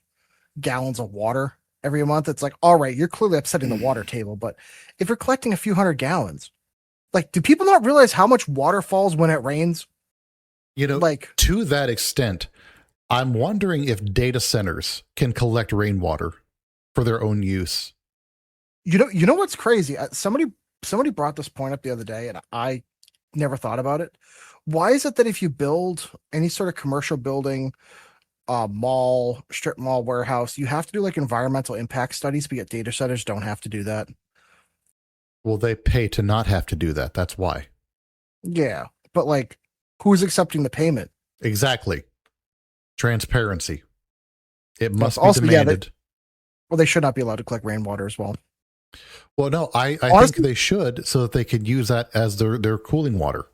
gallons of water every month. It's like, all right, you're clearly upsetting the water table. But if you're collecting a few hundred gallons, like, do people not realize how much water falls when it rains? You know, like, to that extent, I'm wondering if data centers can collect rainwater for their own use. You know what's crazy? Somebody brought this point up the other day, and I never thought about it. Why is it that if you build any sort of commercial building, mall, strip mall, warehouse, you have to do like environmental impact studies, but yet data centers don't have to do that? Well, they pay to not have to do that. That's why. Yeah, but like, who's accepting the payment? Exactly. Transparency. It must be demanded. They should not be allowed to collect rainwater as well. Well, no, I think they should, so that they could use that as their cooling water.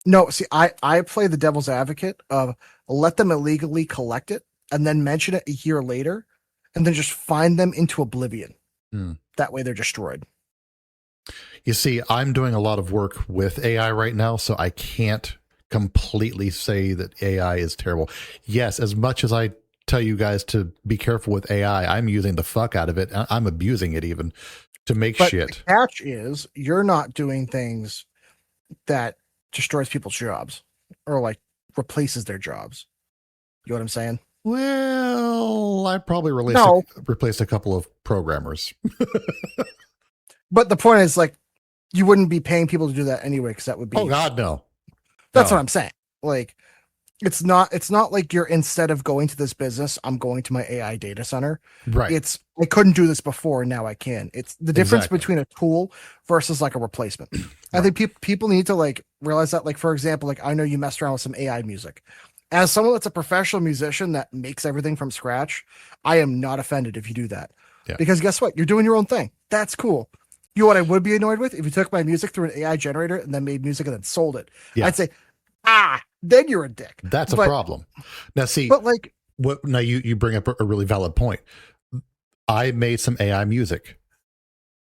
No, see, I play the devil's advocate of let them illegally collect it and then mention it a year later and then just find them into oblivion. That way they're destroyed. You see, I'm doing a lot of work with AI right now, so I can't completely say that AI is terrible. Yes, as much as I tell you guys to be careful with AI, I'm using the fuck out of it. I'm abusing it even to make shit. The catch is you're not doing things that destroys people's jobs or like replaces their jobs. You know what I'm saying? Well, I probably replaced a couple of programmers. But the point is, like, you wouldn't be paying people to do that anyway, because that would be. Oh God, no. That's what I'm saying. Like, it's not like you're, instead of going to this business, I'm going to my AI data center. Right. I couldn't do this before, and now I can. It's the difference between a tool versus like a replacement. I think people need to like realize that. Like, for example, like, I know you messed around with some AI music. As someone that's a professional musician that makes everything from scratch, I am not offended if you do that. Yeah. Because guess what? You're doing your own thing. That's cool. You know what I would be annoyed with? If you took my music through an AI generator and then made music and then sold it. Yeah. I'd say, then you're a dick. That's a problem. Now, see, but like, now you bring up a really valid point. I made some AI music.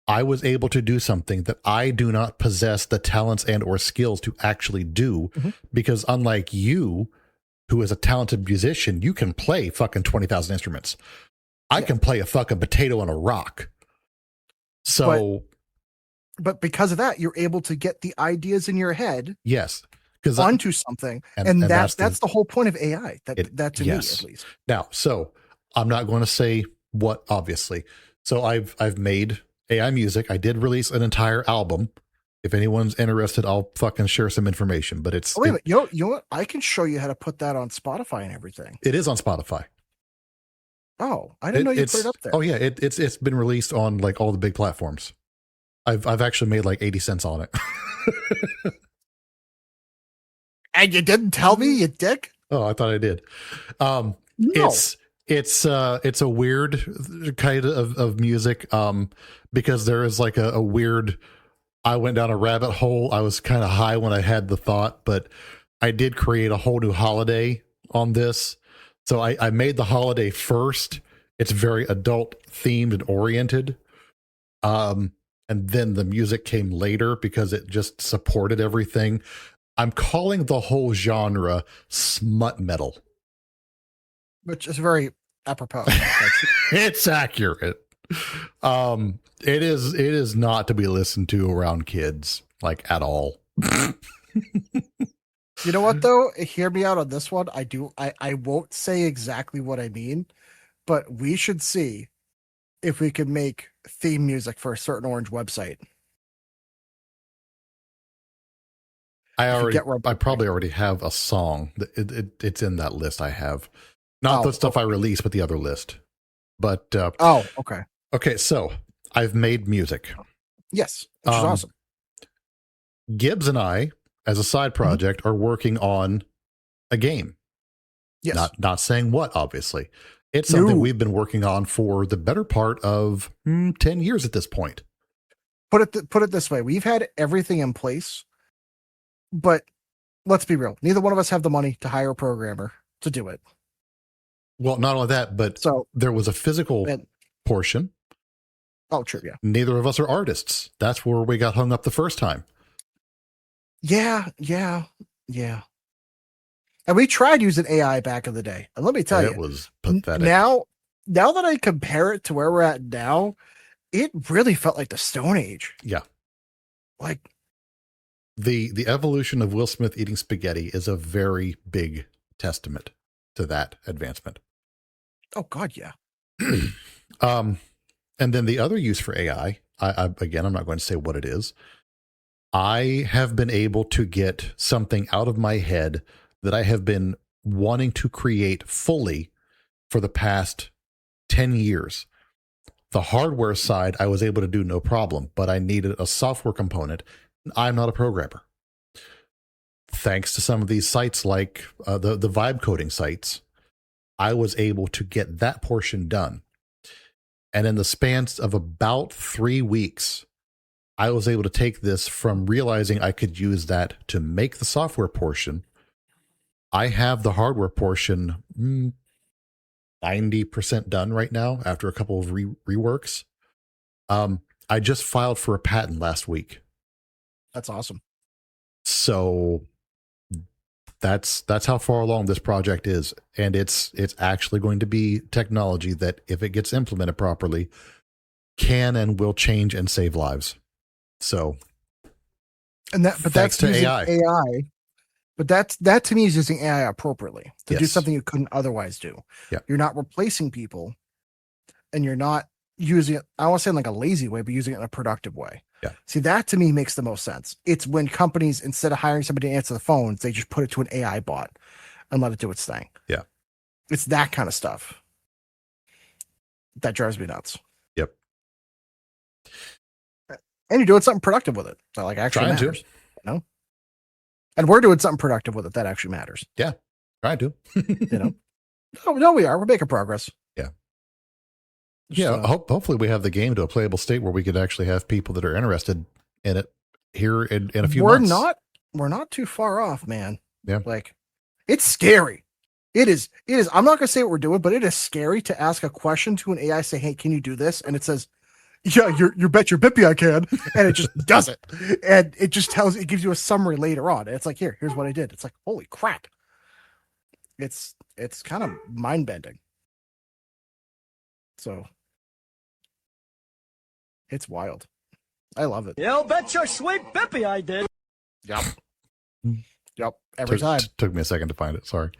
I was able to do something that I do not possess the talents and or skills to actually do, because unlike you, who is a talented musician, you can play fucking 20,000 instruments. I can play a fucking potato on a rock. So, but because of that, you're able to get the ideas in your head. Yes. Onto something. And that's the whole point of AI. That to me, at least. Now, so I'm not going to say what, obviously. So I've made AI music. I did release an entire album. If anyone's interested, I'll fucking share some information, but it's... Oh, wait a minute. You know what? I can show you how to put that on Spotify and everything. It is on Spotify. Oh, I didn't know you put it up there. Oh yeah, it's been released on like all the big platforms. I've actually made like 80 cents on it. And you didn't tell me, you dick? Oh, I thought I did. No. It's a weird kind of music, because there is like a weird, I went down a rabbit hole. I was kind of high when I had the thought, but I did create a whole new holiday on this. So I made the holiday first. It's very adult themed and oriented. And then the music came later because it just supported everything. I'm calling the whole genre smut metal. Which is very apropos. It's accurate. It is not to be listened to around kids, like, at all. You know what though? Hear me out on this one. I won't say exactly what I mean, but we should see if we can make theme music for a certain Orange website. I probably already have a song. It's in that list I have. Not the stuff I released, but the other list. But okay. Okay, so I've made music. Yes, which is awesome. Gibbs and I, as a side project, are working on a game. Yes. Not saying what, obviously. It's something we've been working on for the better part of 10 years at this point. Put it this way. We've had everything in place, but let's be real. Neither one of us have the money to hire a programmer to do it. Well, not only that, but there was a physical portion. Oh, true, yeah. Neither of us are artists. That's where we got hung up the first time. Yeah. And we tried using AI back in the day. And let me tell you, it was pathetic. Now that I compare it to where we're at now, it really felt like the Stone Age. Yeah. Like the evolution of Will Smith eating spaghetti is a very big testament to that advancement. Oh God, yeah. And then the other use for AI, again, I'm not going to say what it is. I have been able to get something out of my head that I have been wanting to create fully for the past 10 years. The hardware side, I was able to do no problem, but I needed a software component. I'm not a programmer. Thanks to some of these sites like the vibe coding sites, I was able to get that portion done. And in the span of about 3 weeks, I was able to take this from realizing I could use that to make the software portion. I have the hardware portion 90% done right now after a couple of reworks. I just filed for a patent last week. That's awesome. So that's how far along this project is. And it's actually going to be technology that, if it gets implemented properly, can and will change and save lives. So, that's using AI. But that to me is using AI appropriately to do something you couldn't otherwise do. Yeah. You're not replacing people, and you're not using it, I don't want to say in like a lazy way, but using it in a productive way. Yeah. See, that to me makes the most sense. It's when companies, instead of hiring somebody to answer the phones, they just put it to an AI bot and let it do its thing. Yeah. It's that kind of stuff that drives me nuts. Yep. And you're doing something productive with it that like actually matters. You know? And we're doing something productive with it that actually matters. Yeah. Trying to. You know? No, we are. We're making progress. Yeah. Just, Hopefully we have the game to a playable state where we could actually have people that are interested in it here in a few months. We're not too far off, man. Yeah. Like, it's scary. It is. I'm not going to say what we're doing, but it is scary to ask a question to an AI, say, hey, can you do this? And it says, yeah, you bet your bippy I can. And it just does it. And it just it gives you a summary later on. And it's like, here's what I did. It's like, holy crap. It's kind of mind bending. So it's wild. I love it. You bet your sweet bippy I did. Yep. Every time. Took me a second to find it. Sorry.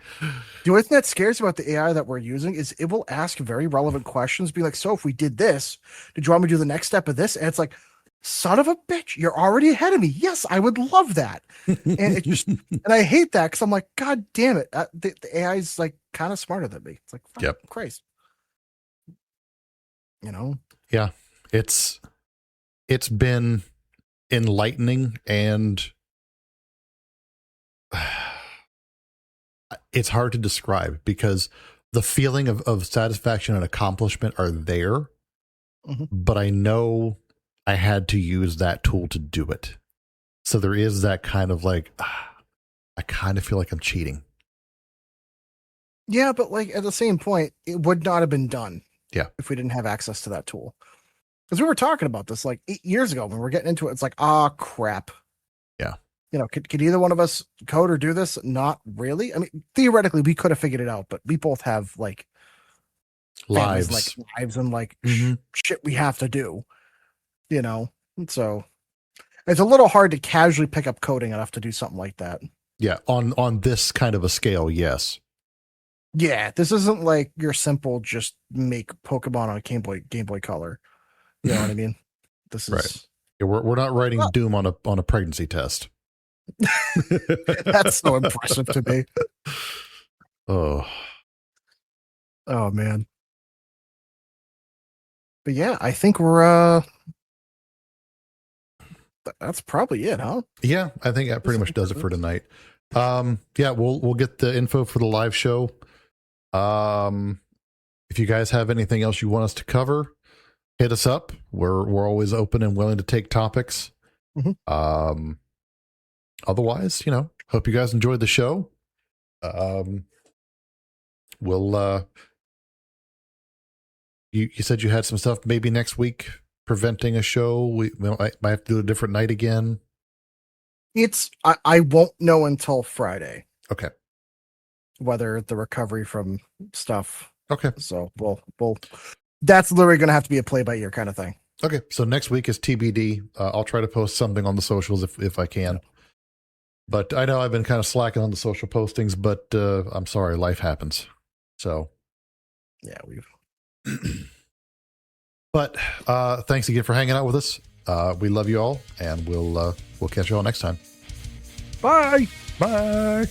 The only thing that scares about the AI that we're using is it will ask very relevant questions. Be like, so if we did this, did you want me to do the next step of this? And it's like, son of a bitch, you're already ahead of me. Yes, I would love that. And it just, and I hate that because I'm like, God damn it. The AI is like kind of smarter than me. It's like, fuck Christ. You know? Yeah. It's been enlightening and it's hard to describe because the feeling of satisfaction and accomplishment are there, but I know I had to use that tool to do it. So there is that kind of like, I kind of feel like I'm cheating. Yeah, but like at the same point, it would not have been done. Yeah. If we didn't have access to that tool. Because we were talking about this like 8 years ago when we're getting into it. It's like, crap. Yeah. You know, could either one of us code or do this? Not really. I mean, theoretically, we could have figured it out, but we both have like Lives. lives and like shit we have to do, you know? And so it's a little hard to casually pick up coding enough to do something like that. Yeah. On this kind of a scale. Yes. Yeah. This isn't like your simple, just make Pokemon on a Game Boy Color. You know what I mean? This is right. Yeah, we're not writing Doom on a pregnancy test. That's so impressive to me. Oh man. But yeah, I think we're that's probably it, huh? Yeah, I think that pretty much does it for tonight. Yeah, we'll get the info for the live show. If you guys have anything else you want us to cover, hit us up. We're always open and willing to take topics. Otherwise, hope you guys enjoyed the show. We'll you said you had some stuff maybe next week preventing a show. We might have to do a different night again. I won't know until Friday. Okay. Whether the recovery from stuff. Okay. So we'll that's literally going to have to be a play by ear kind of thing. Okay. So next week is TBD. I'll try to post something on the socials if I can. Yeah. But I know I've been kind of slacking on the social postings, but I'm sorry, life happens. So yeah, But thanks again for hanging out with us. We love you all, and we'll catch you all next time. Bye. Bye.